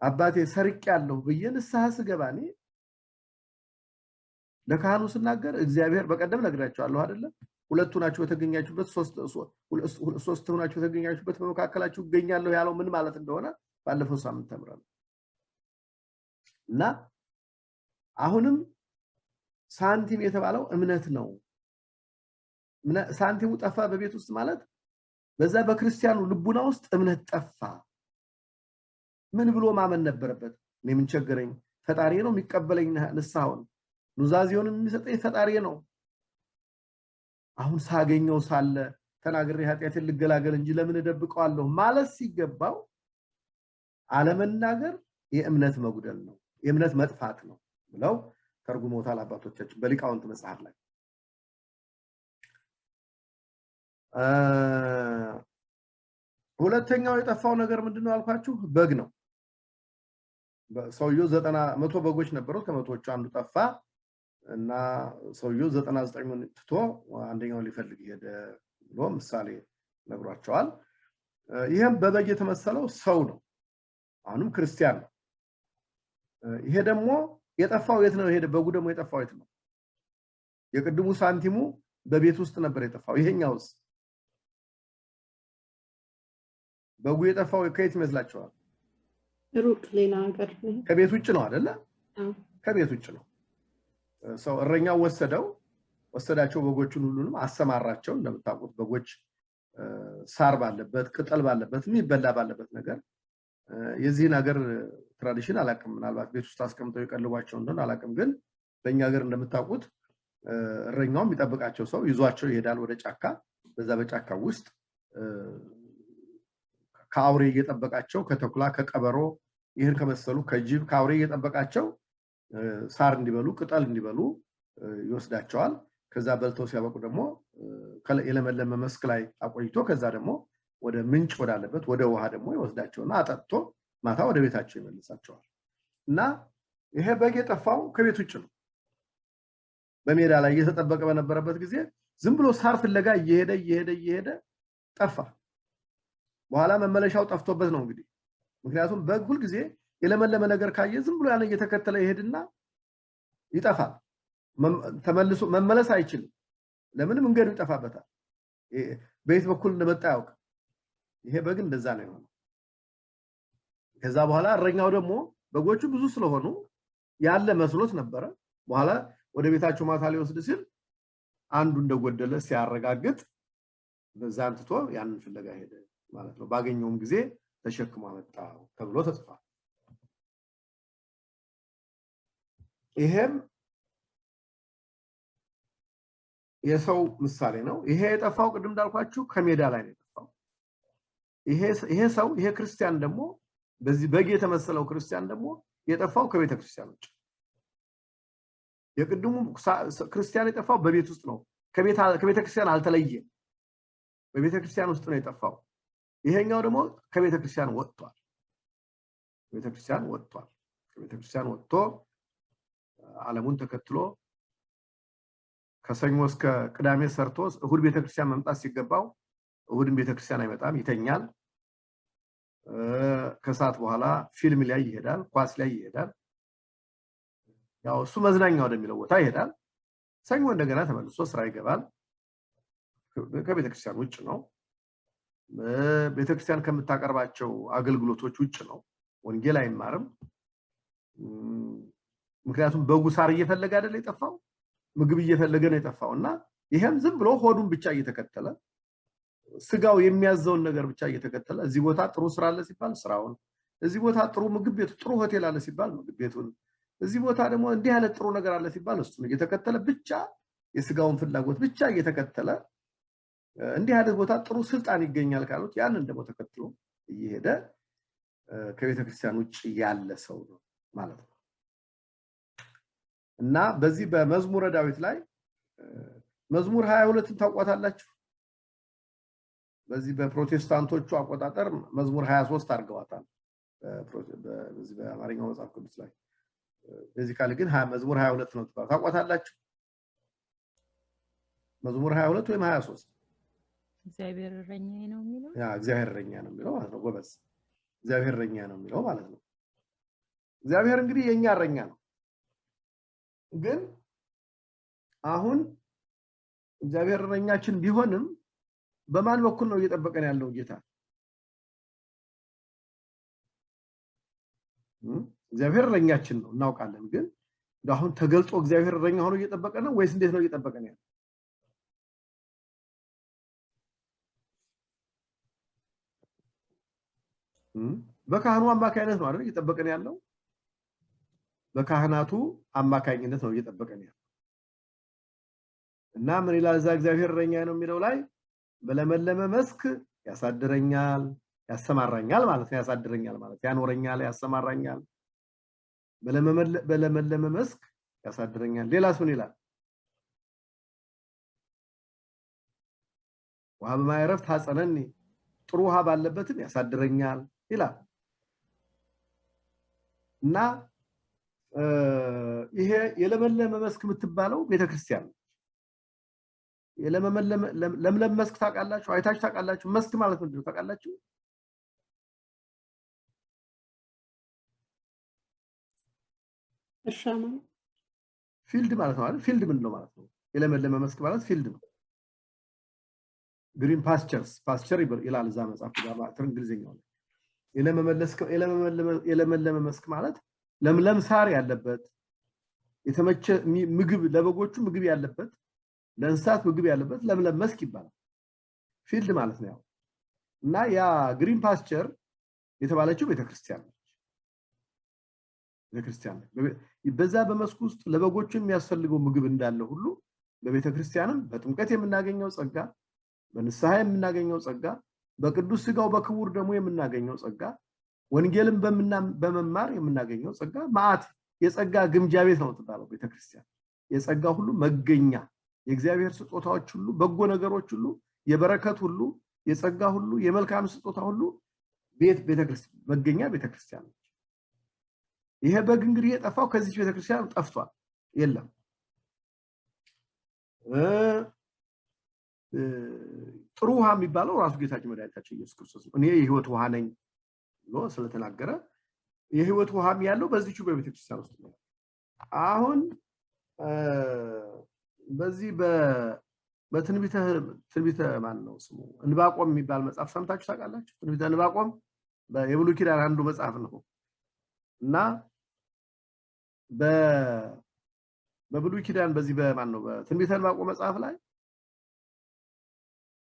አባቴ ሰርቄያለሁ ብዬ ንስሐ ስገባ እኔ ለካህኑ ስናገር እግዚአብሔር በቀደም ነግራቸዋለሁ አይደለ ሁለቱ ናቸው የተገኛችሁበት ሶስት ናቸው የተገኛችሁበት በመካከላችሁ ይገኛለሁ ያለው ምን ማለት እንደሆነ ባለፈው ሳምንት ተምረናል እና አሁንም ሳንቲም የተባለው እምነት ነው ሳንቲሙ ጠፋ በቤት ውስጥ ማለት በዛ በክርስቲያኑ ልቡና ውስጥ እምነት ጠፋ ምን ብሎ ማመን ነበረበት እኔ ምን ቸገረኝ ፈጣሪ ነው የሚቀበለኝ ንስሐውን ኑዛዜውን የሚሰጠኝ ፈጣሪ ነው አሁን ሳገኘው ሳለ ተናግሬ ኃጢአትን ልገላገል እንጂ ለምን እደብቀዋለሁ ማለት ሲገባው አለመናገር የእምነት መጉደል ነው የእምነት መጥፋት ነው ብለው ተርጉመውታል አባቶቻችን በሊቃውንት መጽሐፍ ላይ ሁለተኛው የጠፋው ነገር ምንድነው አልኳችሁ በግ ነው ሰውየው 100 በጎች ነበሩት ከመቶዎቹ አንዱ ጠፋ እና ሰውየው 99ን ትቶ አንደኛው ሊፈልግ ሄደ ብሎ ምሳሌ ነግሯቸዋል ይሄም በበግ የተመሰለው ሰው ነው አሁንም ክርስቲያን ነው ይሄ ደግሞ የጠፋው የት ነው ሄደ በጉ ደግሞ የጠፋው የት ነው የቅድሙ ሳንቲሙ በቤት ውስጥ ነበር የጠፋው ይሄኛውስ በጉ የጠፋው ከየት ይመስላችኋል ሩቅ ሌላ ሀገር ነው ከቤት ውጭ ነው አይደለ ከቤት ውጭ ነው ሰው እረኛው ወሰዳቸው በጎቹን ሁሉንም አሰማራቸው እንደምታውቁት በጎች ሳር ባለበት ቅጠል ባለበት የሚበላ ባለበት ነገር የዚህን ሀገር ትራዲሽን አላቀም ምናልባት ቤት ውስጥ አስቀምጠው ይቀልቧቸው እንደሆነ አላቀም ግን በእኛ ሀገር እንደምታውቁት እረኛው የሚጠብቃቸው ሰው ይዟቸው ይሄዳል ወደ ጫካ በዛ በጫካ ውስጥ ካውሬ እየጠበቃቸው ከተኩላ ከቀበሮ ይሄን ከመሰሉ ከጅብ ካውሬ እየጠበቃቸው ሳር እንዲበሉ ቅጠል እንዲበሉ ይወስዳቸዋል ከዛ በልተው ሲያበቁ ደግሞ የለመለመ መስክ ላይ አቆይቶ ከዛ ደግሞ ወደ ምንጭ ወዳለበት ወደ ውሃ ደግሞ ይወስዳቸውና አጠጥቶ ማታ ወደ ቤታቸው ይመልሳቸዋል እና ይሄ በግ የጠፋው ከቤት ውጭ ነው በሜዳ ላይ እየተጠበቀ በነበረበት ጊዜ ዝም ብሎ ሳር ፍለጋ እየሄደ ጠፋ በኋላ መመለሻው ጠፍቶበት ነው እንግዲህ ምክንያቱም በግ ሁሉ ጊዜ የለመለመ ነገር ካየ ዝም ብሎ ያን እየተከተለ ይሄድና ይጠፋል ተመልሶ መመለስ አይችልም ለምን መንገዱ ይጠፋበታል በየት በኩል እንደመጣ ያውቅ ይሄ በግ እንደዛ ነው የሆነው ከዛ በኋላ እረኛው ደግሞ በጎቹ ብዙ ስለሆኑ ያለ መስሎት ነበር በኋላ ወደ ቤታቸው ማታ ሊወስድ ሲል አንዱ እንደጎደለ ሲያረጋግጥ በዛ አንትቶ ያንን ፍለጋ ሄደ ማለት ነው ባገኘውም ጊዜ ተሸክሞ አመጣው ተብሎ ተጽፏል ይሄም የሰው ምሳሌ ነው ይሄ የጠፋው ቅድም እንዳልኳችሁ ከሜዳ ላይ ነው የጠፋው ይሄ ሰው ይሄ ክርስቲያን ደግሞ በዚህ በግ የተመሰለው ክርስቲያን ደግሞ የጠፋው ከቤተ ክርስቲያን ውጭ የቅድሙ ክርስቲያን የጠፋው በቤት ውስጥ ነው ከቤተ ክርስቲያን አልተለየም በቤተ ክርስቲያን ውስጥ ነው የጠፋው ይሄኛው ደግሞ ከቤተ ክርስቲያን ወጥቷል ከቤተ ክርስቲያን ወጥቶ ዓለሙን ተከትሎ ከሰኞ እስከ ቅዳሜ ሰርቶ እሁድ ቤተ ክርስቲያን መምጣት ሲገባው እሁድን ቤተ ክርስቲያን አይመጣም ይተኛል ከሰዓት በኋላ ፊልም ላይ ይሄዳል ኳስ ላይ ይሄዳል ያው እሱ መዝናኛ ወደሚለው ቦታ ይሄዳል ሰኞ እንደገና ተመልሶ ስራ ይገባል ከቤተ ክርስቲያን ውጭ ነው ቤተ ክርስቲያን ከምታቀርባቸው አገልግሎቶች ውጭ ነው ወንጌል አይማርም ምክንያቱም በጉ ሳር እየፈለገ አይደል የጠፋው ምግብ እየፈለገ ነው የጠፋውና ይሄም ዝም ብሎ ሆዱን ብቻ እየተከተለ ስጋው የሚያዘውን ነገር ብቻ እየተከተለ እዚህ ቦታ ጥሩ ስራ አለ ሲባል ስራውን እዚህ ቦታ ጥሩ ምግብ ቤት ጥሩ ሆቴል አለ ሲባል ምግብ ቤቱን እዚህ ቦታ ደግሞ እንዲህ ያለ ጥሩ ነገር አለ ሲባል እሱን እየተከተለ ብቻ የስጋውን ፍላጎት ብቻ እየተከተለ እንዲህ ያለ ቦታ ጥሩ ስልጣን ይገኛል ካሉት ያንን ደግሞ ተከትሎ እየሄደ ከቤተ ክርስቲያን ውጭ ያለ ሰው ነው ማለት ነው እና በዚህ በመዝሙረ ዳዊት ላይ መዝሙር 22ን ታውቋታላችሁ በዚህ በፕሮቴስታንቶቹ አቆጣጠር መዝሙር 23 አድርገዋታል በዚህ በአማርኛው መጽሐፍ ቅዱስ ላይ ቤዚካሊ ግን መዝሙር 22 ነው ታውቋታላችሁ መዝሙር 22 ወይም 23 እግዚአብሔር እረኛዬ ነው የሚለው እግዚአብሔር እረኛ ነው የሚለው ማለት ነው ጎበዝ እግዚአብሔር እረኛ ነው የሚለው ማለት ነው እግዚአብሔር እንግዲህ የኛ እረኛ ነው ግን አሁን እግዚአብሔር እረኛችን ቢሆንም በማን በኩል ነው እየጠበቀን ያለው ጌታ? እግዚአብሔር እረኛችን ነው እናውቃለን። ግን አሁን ተገልጦ እግዚአብሔር እረኛ ሆኖ እየጠበቀን ነው ወይስ እንዴት ነው እየጠበቀን ያለው? በካህኑ አማካይነት ነው አይደል እየጠበቀን ያለው? በካህናቱ አማካኝነት ነው እየጠበቀን ያለው። እና ምን ይላል እዛ እግዚአብሔር እረኛ ነው የሚለው ላይ በለመለመ መስክ ያሳድረኛል ያሰማራኛል ማለት ነው። ያሳድረኛል ማለት ያኖረኛል ያሰማራኛል። በለመለመ መስክ ያሳድረኛል። ሌላስ ምን ይላል? ውሃ በማይረፍት ታጸነኒ ጥሩ ውሃ ባለበትም ያሳድረኛል ይላል። እና ይሄ የለመለመ መስክ የምትባለው ቤተክርስቲያን ነው። ለምለም መስክ ታውቃላችሁ? አይታችሁ ታውቃላችሁ? መስክ ማለት ምንድን ነው ታውቃላችሁ? እርሻ ማለት ፊልድ ማለት ነው አይደል? ፊልድ ምንድን ነው ማለት ነው? የለመለመ መስክ ማለት ፊልድ ነው። ግሪን ፓስቸር ይላል እዛ መጽሐፍ ጋር እንግሊዝኛው ላይ። የለመለመ መስክ ማለት ለምለም ሳር ያለበት የተመቸ ምግብ ለበጎቹ ምግብ ያለበት ለእንስሳት ምግብ ያለበት ለምለም መስክ ይባላል። ፊልድ ማለት ነው። እና ያ ግሪን ፓስቸር የተባለችው ቤተክርስቲያን ነች። ቤተክርስቲያን በዛ በመስኩ ውስጥ ለበጎቹ የሚያስፈልገው ምግብ እንዳለ ሁሉ በቤተክርስቲያንም በጥምቀት የምናገኘው ጸጋ፣ በንስሐ የምናገኘው ጸጋ፣ በቅዱስ ሥጋው በክቡር ደሙ የምናገኘው ጸጋ፣ ወንጌልን በመማር የምናገኘው ጸጋ ማአት የጸጋ ግምጃ ቤት ነው ተባለው። ቤተክርስቲያን የጸጋ ሁሉ መገኛ፣ የእግዚአብሔር ስጦታዎች ሁሉ፣ በጎ ነገሮች ሁሉ፣ የበረከት ሁሉ፣ የጸጋ ሁሉ፣ የመልካም ስጦታ ሁሉ ቤተክርስቲያን መገኛ ቤተክርስቲያን ነች። ይሄ በግ እንግዲህ የጠፋው ከዚህ ቤተክርስቲያን ጠፍቷል፣ የለም። ጥሩ ውሃ የሚባለው ራሱ ጌታችን መድኃኒታችን ኢየሱስ ክርስቶስ ነው። እኔ የህይወት ውሃ ነኝ ብሎ ስለተናገረ የህይወት ውሃም ያለው በዚህቹ በቤተክርስቲያን ውስጥ ነው። አሁን በዚህ በትንቢተ ማን ነው ስሙ እንባቆም የሚባል መጽሐፍ ሰምታችሁ ታውቃላችሁ? ትንቢተ እንባቆም የብሉይ ኪዳን አንዱ መጽሐፍ ነው እና በብሉይ ኪዳን በዚህ በማን ነው በትንቢተ እንባቆም መጽሐፍ ላይ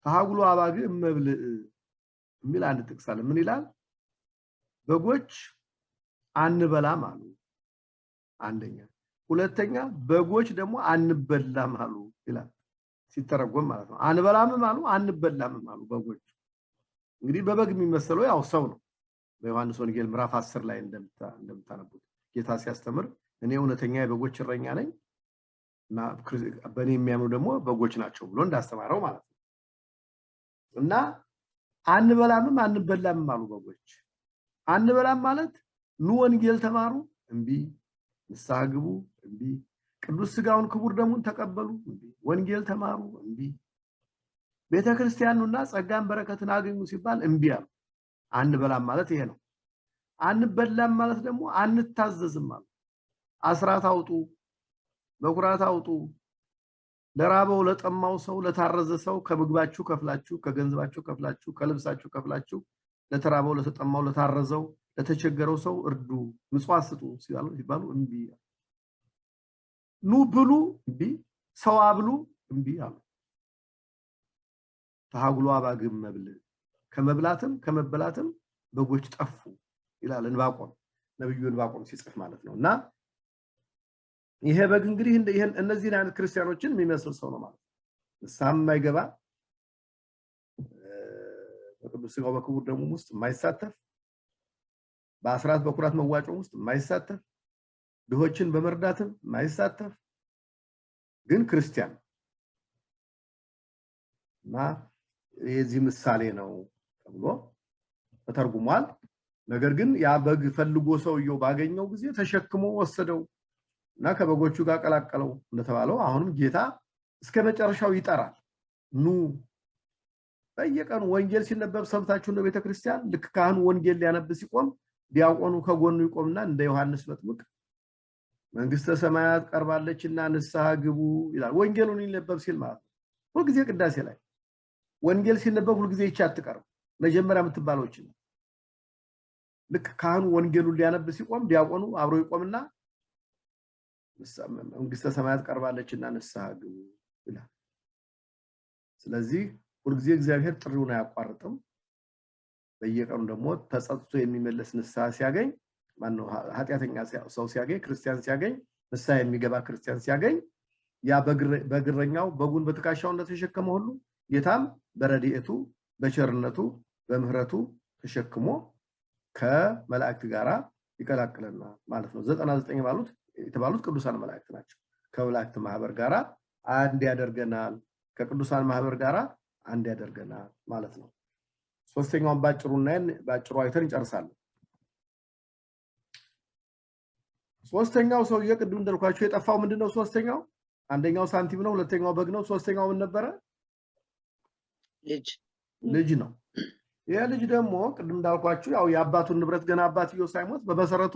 ታጉሉ አባግ እመብል የሚል አንድ ጥቅስ አለ። ምን ይላል? በጎች አንበላም አሉ አንደኛ፣ ሁለተኛ በጎች ደግሞ አንበላም አሉ ይላል ሲተረጎም ማለት ነው። አንበላምም አሉ አንበላም አሉ በጎች። እንግዲህ በበግ የሚመስለው ያው ሰው ነው። በዮሐንስ ወንጌል ምዕራፍ 10 ላይ እንደምታነቡት ጌታ ሲያስተምር እኔ እውነተኛ የበጎች እረኛ ነኝ እና በእኔ የሚያምኑ ደግሞ በጎች ናቸው ብሎ እንዳስተማረው ማለት ነው። እና አንበላምም አንበላምም አሉ በጎች። አንበላም ማለት ኑ ወንጌል ተማሩ እንቢ፣ ንስሐ ግቡ እንቢ፣ ቅዱስ ሥጋውን ክቡር ደሙን ተቀበሉ እንቢ፣ ወንጌል ተማሩ እንቢ፣ ቤተክርስቲያኑና ጸጋን በረከትን አገኙ ሲባል እንቢ አሉ። አንበላም ማለት ይሄ ነው። አንበላም ማለት ደግሞ አንታዘዝም አሉ። አስራት አውጡ፣ በኩራት አውጡ፣ ለራበው ለጠማው ሰው ለታረዘ ሰው ከምግባችሁ ከፍላችሁ ከገንዘባችሁ ከፍላችሁ ከልብሳችሁ ከፍላችሁ ለተራበው ለተጠማው ለታረዘው ለተቸገረው ሰው እርዱ፣ ምጽዋት ስጡ ሲባሉ እንቢ። ኑ ብሉ እንቢ፣ ሰው አብሉ እንቢ አሉ። ታጉሉ አባግም መብል ከመብላትም ከመበላትም በጎች ጠፉ ይላል እንባቆም፣ ነብዩ እንባቆም ሲጽፍ ማለት ነውና ይሄ በግ እንግዲህ እነዚህን አይነት ክርስቲያኖችን የሚመስል ሰው ነው ማለት ነው። ንስሐም የማይገባ በቅዱስ ሥጋው በክቡር ደሙ ውስጥ የማይሳተፍ በአስራት በኩራት መዋጮ ውስጥ የማይሳተፍ ድሆችን በመርዳትም የማይሳተፍ ግን ክርስቲያን እና የዚህ ምሳሌ ነው ተብሎ ተተርጉሟል። ነገር ግን ያ በግ ፈልጎ ሰውየው ባገኘው ጊዜ ተሸክሞ ወሰደው እና ከበጎቹ ጋር ቀላቀለው እንደተባለው አሁንም ጌታ እስከመጨረሻው ይጠራል። ኑ በየቀኑ ወንጌል ሲነበብ ሰምታችሁ ነው ቤተክርስቲያን ልክ ካህኑ ወንጌል ሊያነብ ሲቆም ዲያቆኑ ከጎኑ ይቆምና እንደ ዮሐንስ መጥምቅ መንግስተ ሰማያት ቀርባለችና ንስሐ ግቡ ይላል ወንጌሉን ይነበብ ሲል ማለት ነው ሁሉ ጊዜ ቅዳሴ ላይ ወንጌል ሲነበብ ሁሉ ጊዜ ይቻትቀርብ መጀመሪያ የምትባለውች ልክ ካህኑ ወንጌሉን ሊያነብ ሲቆም ዲያቆኑ አብሮ ይቆምና መንግስተ ሰማያት ቀርባለችና ንስሐ ግቡ ይላል ስለዚህ ሁሉ ጊዜ እግዚአብሔር ጥሪውን አያቋርጥም በየቀኑ ደግሞ ተጸጽቶ የሚመለስ ንስሐ ሲያገኝ ማነው ኃጢያተኛ ሰው ሲያገኝ ክርስቲያን ሲያገኝ ንስሐ የሚገባ ክርስቲያን ሲያገኝ ያ በግረኛው በጉን በትካሻው እንደተሸከመ ሁሉ ጌታም በረድኤቱ በቸርነቱ በምህረቱ ተሸክሞ ከመላእክት ጋራ ይቀላቅለና ማለት ነው 99 ባሉት የተባሉት ቅዱሳን መላእክት ናቸው ከመላእክት ማህበር ጋራ አንድ ያደርገናል ከቅዱሳን ማህበር ጋራ አንድ ያደርገናል ማለት ነው ሶስተኛውን ባጭሩ አይተን እንጨርሳለን ሶስተኛው ሰው የቅድም እንደልኳችሁ የጠፋው ምንድነው ሶስተኛው አንደኛው ሳንቲም ነው ሁለተኛው በግ ነው ሶስተኛው ምን ነበር ልጅ ነው ያ ልጅ ደግሞ ቅድም እንዳልኳችሁ ያው የአባቱን ንብረት ገና አባትዮ ሳይሞት በመሰረቱ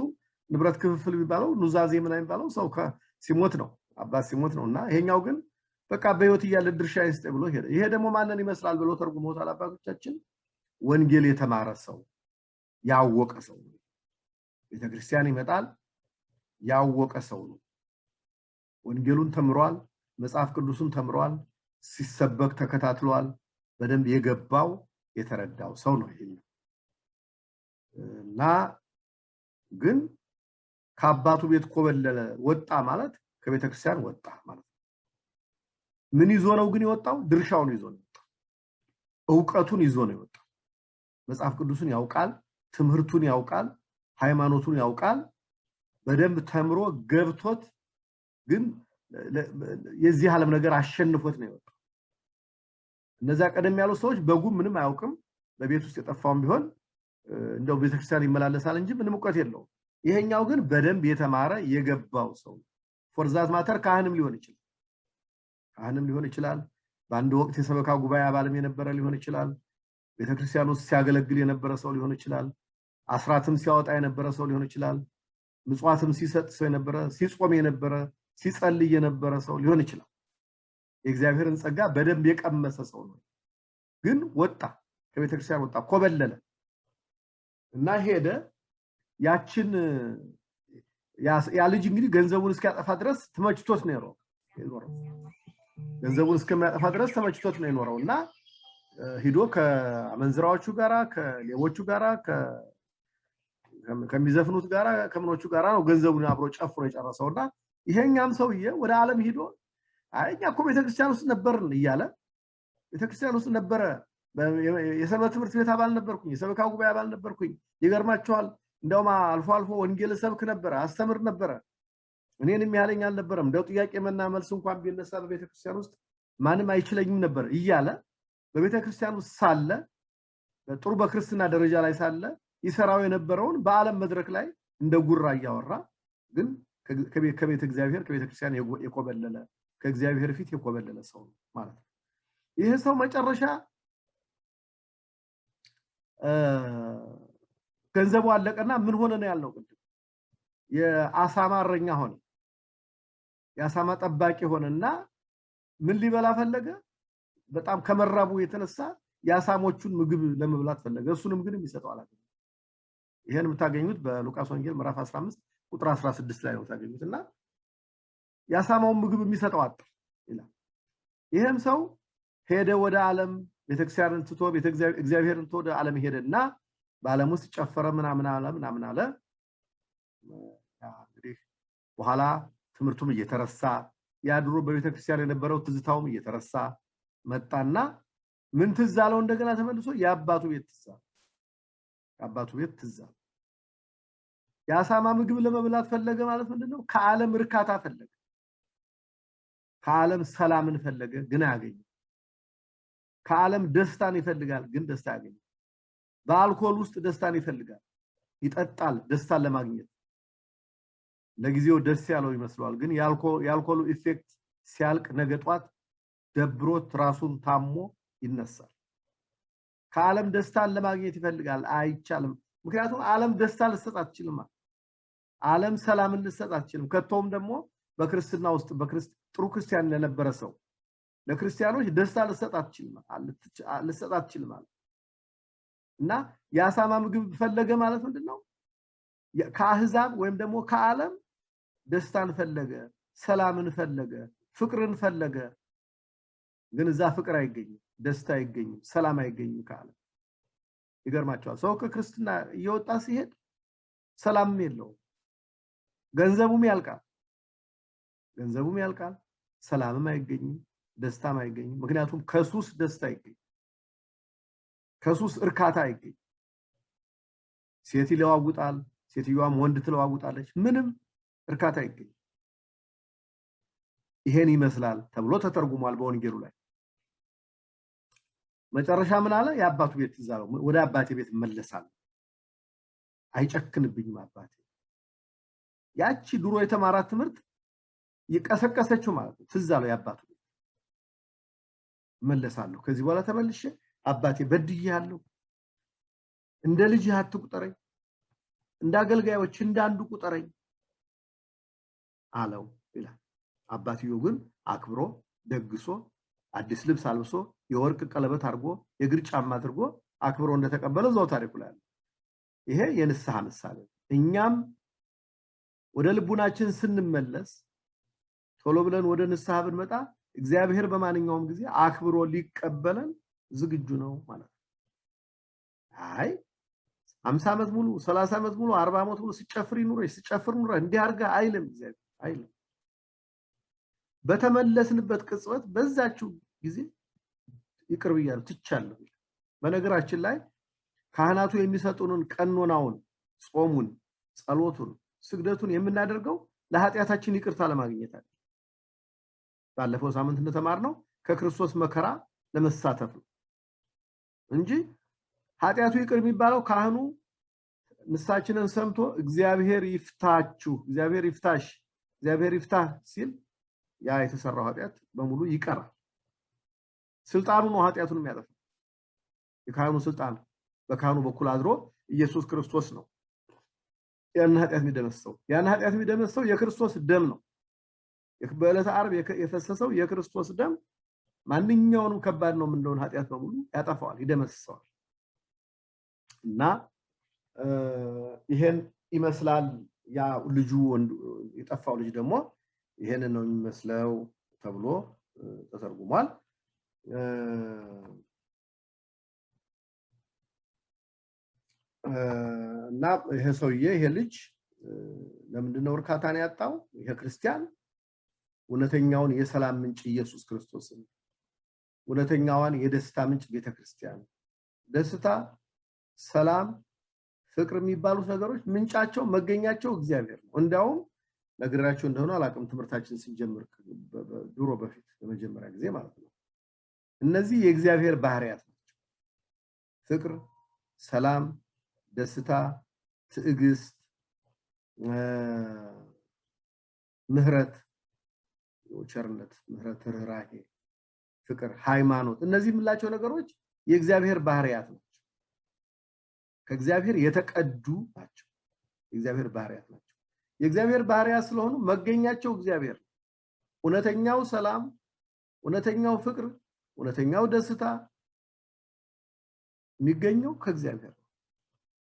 ንብረት ክፍፍል ቢባለው ኑዛዜ ምን አይባለው ሰው ሲሞት ነው አባት ሲሞት ነውና ይሄኛው ግን በቃ በህይወት ያለ ድርሻ ይስጥ ብሎ ሄደ ይሄ ደግሞ ማንን ይመስላል ብሎ ተርጉሞታል አባቶቻችን ወንጌል የተማረ ሰው ያወቀ ሰው ቤተክርስቲያን ይመጣል ያወቀ ሰው ነው ወንጌሉን ተምሯል መጽሐፍ ቅዱስን ተምሯል ሲሰበክ ተከታትሏል በደንብ የገባው የተረዳው ሰው ነው ይሄ እና ግን ከአባቱ ቤት ኮበለለ ወጣ ማለት ከቤተክርስቲያን ወጣ ማለት ምን ይዞ ነው ግን የወጣው ድርሻውን ይዞ ነው ዕውቀቱን ይዞ ነው የወጣው መጽሐፍ ቅዱስን ያውቃል ትምህርቱን ያውቃል ሃይማኖቱን ያውቃል በደንብ ተምሮ ገብቶት ግን የዚህ ዓለም ነገር አሸንፎት ነው የወጣው እነዛ ቀደም ያሉ ሰዎች በጉም ምንም አያውቅም በቤት ውስጥ የጠፋውን ቢሆን እንደው ቤተክርስቲያን ይመላለሳል እንጂ ምንም ዕውቀት የለውም ይሄኛው ግን በደንብ የተማረ የገባው ሰው ፎርዛት ማተር ካህንም ሊሆን ይችላል በአንድ ወቅት የሰበካ ጉባኤ አባልም የነበረ ሊሆን ይችላል ቤተክርስቲያን ውስጥ ሲያገለግል የነበረ ሰው ሊሆን ይችላል አስራትም ሲያወጣ የነበረ ሰው ሊሆን ይችላል ምጽዋትም ሲሰጥ ሰው የነበረ ሲጾም የነበረ ሲጸልይ የነበረ ሰው ሊሆን ይችላል የእግዚአብሔርን ጸጋ በደንብ የቀመሰ ሰው ነው ግን ወጣ ከቤተክርስቲያን ወጣ ኮበለለ እና ሄደ ያችን ያ ልጅ እንግዲህ ገንዘቡን እስኪያጠፋ ድረስ ተመችቶት ነው የኖረው ገንዘቡን እስከሚያጠፋ ድረስ ተመችቶት ነው የኖረውና ሂዶ ከአመንዝራዎቹ ጋራ ከሌቦቹ ጋራ ከሚዘፍኑት ጋራ ከምኖቹ ጋራ ነው ገንዘቡን አብሮ ጨፍሮ የጨረሰውና ይሄኛም ሰውዬ ወደ ዓለም ሂዶ አይኛ እኮ ቤተክርስቲያን ውስጥ ነበርን እያለ ቤተክርስቲያን ውስጥ ነበረ የሰንበት ትምህርት ቤት አባል ነበርኩኝ የሰበካ ጉባኤ አባል ነበርኩኝ ይገርማቸዋል እንደውም አልፎ አልፎ ወንጌል ሰብክ ነበር አስተምር ነበር እኔንም ያለኝ አልነበረም እንደው ጥያቄ መና መልስ እንኳን ቢነሳ በቤተክርስቲያን ውስጥ ማንም አይችለኝም ነበር እያለ በቤተክርስቲያን ውስጥ ሳለ በጥሩ በክርስትና ደረጃ ላይ ሳለ ይሰራው የነበረውን በዓለም መድረክ ላይ እንደ ጉራ ያወራ ግን ከቤተ እግዚአብሔር ከቤተክርስቲያን የቆበለለ ከእግዚአብሔር ፊት የቆበለለ ሰው ማለት ነው ይሄ ሰው መጨረሻ ገንዘቡ አለቀና ምን ሆነ ነው ያለው ቅድም የአሳማ እረኛ ሆነ የአሳማ ጠባቂ ሆነና ምን ሊበላ ፈለገ በጣም ከመራቡ የተነሳ የአሳሞቹን ምግብ ለመብላት ፈለገ እሱንም ግን የሚሰጠው አላገኘም ይሄን የምታገኙት በሉቃስ ወንጌል ምዕራፍ 15 ቁጥር 16 ላይ ነው ታገኙትና የአሳማውን ምግብ የሚሰጠው አጣ ይላል ይሄም ሰው ሄደ ወደ ዓለም ቤተክርስቲያንን ትቶ እግዚአብሔርን ትቶ ወደ ዓለም ሄደና በዓለም ውስጥ ጨፈረ ምናምን አለ እንግዲህ በኋላ ትምህርቱም እየተረሳ ያድሮ በቤተክርስቲያን የነበረው ትዝታውም እየተረሳ መጣና ምን ትዛለው እንደገና ተመልሶ የአባቱ ቤት ትዛለው የአሳማ ምግብ ለመብላት ፈለገ ማለት ምንድነው ከዓለም እርካታ ፈለገ ከዓለም ሰላምን ፈለገ ግን አያገኝም ከዓለም ደስታን ይፈልጋል ግን ደስታ ያገኛል በአልኮል ውስጥ ደስታን ይፈልጋል ይጠጣል ደስታን ለማግኘት ለጊዜው ደስ ያለው ይመስላል ግን የአልኮሉ ኢፌክት ሲያልቅ ነገጧት ደብሮት ራሱን ታሞ ይነሳል ከዓለም ደስታን ለማግኘት ይፈልጋል አይቻልም ምክንያቱም ዓለም ደስታ ልትሰጥ አትችልም ዓለም ሰላምን ልሰጥ አትችልም። ከቶም ደግሞ በክርስትና ውስጥ ጥሩ ክርስቲያን ለነበረ ሰው ለክርስቲያኖች ደስታ ልሰጥ አትችልም እና ያሳማ ምግብ ፈለገ ማለት ምንድነው? ከአህዛብ ወይም ደግሞ ከዓለም ደስታን ፈለገ፣ ሰላምን ፈለገ፣ ፍቅርን ፈለገ። ግን እዛ ፍቅር አይገኝም፣ ደስታ አይገኝም፣ ሰላም አይገኝም ከዓለም። ይገርማቸዋል። ሰው ከክርስትና እየወጣ ሲሄድ ሰላምም የለውም፣ ገንዘቡም ያልቃል፣ ሰላምም አይገኝም፣ ደስታም አይገኝም። ምክንያቱም ከሱስ ደስታ አይገኝም፣ ከሱስ እርካታ አይገኝም። ሴት ይለዋውጣል፣ ሴትዮዋም ወንድ ትለዋውጣለች፣ ምንም እርካታ አይገኝም። ይሄን ይመስላል ተብሎ ተተርጉሟል በወንጌሉ ላይ። መጨረሻ ምን አለ? የአባቱ ቤት ትዛለው፣ ወደ አባቴ ቤት መለሳለሁ፣ አይጨክንብኝም አባቴ። ያቺ ድሮ የተማራት ትምህርት ይቀሰቀሰችው ማለት ነው። ትዛለው የአባቱ ቤት መለሳለሁ፣ ከዚህ በኋላ ተመልሼ አባቴ በድያለሁ፣ እንደ ልጅህ አትቁጠረኝ፣ እንደ አገልጋዮች እንዳንዱ ቁጠረኝ አለው ይላል። አባትየው ግን አክብሮ ደግሶ አዲስ ልብስ አልብሶ የወርቅ ቀለበት አድርጎ የእግር ጫማ አድርጎ አክብሮ እንደተቀበለው ዘው ታሪኩ ላይ አለ። ይሄ የንስሐ ምሳሌ። እኛም ወደ ልቡናችን ስንመለስ ቶሎ ብለን ወደ ንስሐ ብንመጣ እግዚአብሔር በማንኛውም ጊዜ አክብሮ ሊቀበለን ዝግጁ ነው ማለት ነው። አይ 50 ዓመት ሙሉ 30 ዓመት ሙሉ 40 ዓመት ሙሉ ሲጨፍር ኑሮ እንዲህ አርጋ አይልም እግዚአብሔር አይልም። በተመለስንበት ቅጽበት በዛችው ጊዜ ይቅር ብያለሁ ትቻለሁ። በነገራችን ላይ ካህናቱ የሚሰጡንን ቀኖናውን፣ ጾሙን፣ ጸሎቱን፣ ስግደቱን የምናደርገው ለኃጢያታችን ይቅርታ ለማግኘት አይደል። ባለፈው ሳምንት እንደተማርነው ከክርስቶስ መከራ ለመሳተፍ ነው እንጂ ኃጢያቱ ይቅር የሚባለው ካህኑ ንስሐችንን ሰምቶ እግዚአብሔር ይፍታችሁ፣ እግዚአብሔር ይፍታሽ፣ እግዚአብሔር ይፍታህ ሲል ያ የተሰራው ኃጢያት በሙሉ ይቀራል። ስልጣኑ ነው ኃጢያቱን የሚያጠፋው። የካህኑ ስልጣን በካህኑ በኩል አድሮ ኢየሱስ ክርስቶስ ነው ያን ኃጢያት የሚደመሰው። ያን ኃጢያት የሚደመሰው የክርስቶስ ደም ነው። በዕለተ ዓርብ የፈሰሰው የክርስቶስ ደም ማንኛውንም ከባድ ነው የምንለውን ኃጢያት በሙሉ ያጠፋዋል፣ ይደመስሰዋል። እና ይሄን ይመስላል። ያ ልጁ የጠፋው ልጅ ደግሞ ይሄንን ነው የሚመስለው ተብሎ ተተርጉሟል። እና ይሄ ሰውዬ ይሄ ልጅ ለምንድነው እርካታን ያጣው? ይሄ ክርስቲያን እውነተኛውን የሰላም ምንጭ ኢየሱስ ክርስቶስን፣ እውነተኛዋን የደስታ ምንጭ ቤተክርስቲያን፣ ደስታ፣ ሰላም፣ ፍቅር የሚባሉት ነገሮች ምንጫቸው መገኛቸው እግዚአብሔር ነው። እንዳውም ነግራችሁ እንደሆነ አላቅም ትምህርታችን ሲጀምር ድሮ በፊት በመጀመሪያ ጊዜ ማለት ነው። እነዚህ የእግዚአብሔር ባህሪያት ናቸው። ፍቅር፣ ሰላም፣ ደስታ፣ ትዕግስት፣ ምህረት፣ ቸርነት፣ ምህረት፣ ርህራሄ፣ ፍቅር፣ ሃይማኖት፣ እነዚህ የምላቸው ነገሮች የእግዚአብሔር ባህሪያት ናቸው። ከእግዚአብሔር የተቀዱ ናቸው። የእግዚአብሔር ባህሪያት ናቸው። የእግዚአብሔር ባህሪያት ስለሆኑ መገኛቸው እግዚአብሔር። እውነተኛው ሰላም፣ እውነተኛው ፍቅር፣ እውነተኛው ደስታ የሚገኘው ከእግዚአብሔር ነው።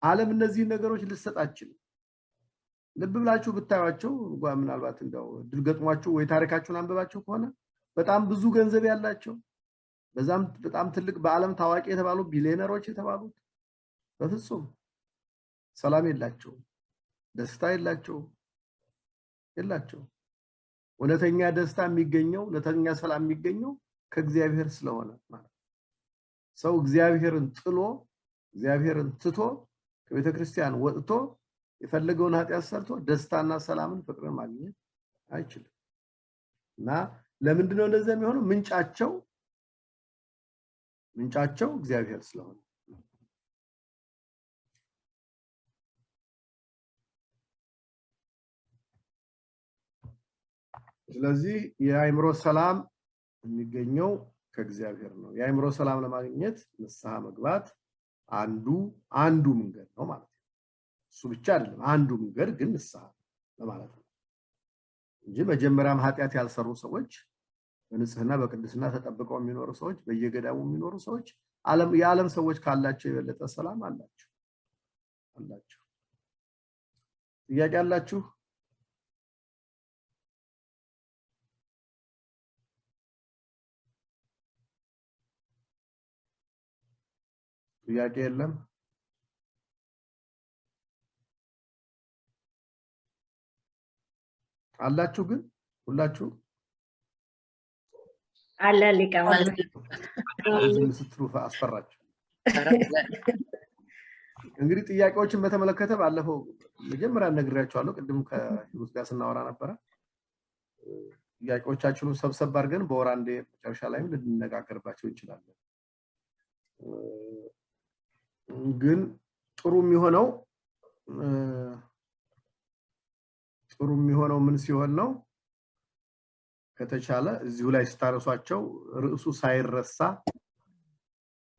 ዓለም እነዚህ ነገሮች ልትሰጣችሁ ልብ ብላችሁ ብታዩአቸው ምናልባት እንደው ድልገጥሟችሁ ወይ ታሪካችሁን አንብባችሁ ከሆነ በጣም ብዙ ገንዘብ ያላቸው በጣም ትልቅ በዓለም ታዋቂ የተባሉ ቢሊዮነሮች የተባሉት በፍጹም ሰላም የላቸው፣ ደስታ የላቸው። እውነተኛ ደስታ የሚገኘው እውነተኛ ሰላም የሚገኘው ከእግዚአብሔር ስለሆነ ማለት ሰው እግዚአብሔርን ጥሎ እግዚአብሔርን ትቶ ከቤተክርስቲያን ወጥቶ የፈለገውን ኃጢያት ሰርቶ ደስታና ሰላምን ፍቅርን ማግኘት አይችልም። እና ለምንድነው እንደዛ የሚሆነው? ምንጫቸው እግዚአብሔር ስለሆነ። ስለዚህ የአእምሮ ሰላም የሚገኘው ከእግዚአብሔር ነው። የአእምሮ ሰላም ለማግኘት ንስሐ መግባት አንዱ መንገድ ነው ማለት ነው። እሱ ብቻ አይደለም፣ አንዱ መንገድ ግን ንስሐ ነው። ለማለት ነው እንጂ መጀመሪያም ኃጢአት ያልሰሩ ሰዎች በንጽህና በቅድስና ተጠብቀው የሚኖሩ ሰዎች በየገዳሙ የሚኖሩ ሰዎች የዓለም ሰዎች ካላቸው የበለጠ ሰላም አላቸው ጥያቄ አላችሁ ጥያቄ የለም አላችሁ ግን ሁላችሁ አለ ሊቀመንበር ስትሩ አስፈራችሁ እንግዲህ ጥያቄዎችን በተመለከተ ባለፈው መጀመሪያ ነግሬያችኋለሁ ቅድም ከሂሩት ጋር ስናወራ ነበር ጥያቄዎቻችሁን ሰብሰብ አድርገን በወር አንዴ መጨረሻ ላይ ልንነጋገርባቸው እንችላለን ግን ጥሩ የሚሆነው ምን ሲሆን ነው ከተቻለ እዚሁ ላይ ስታረሷቸው ርዕሱ ሳይረሳ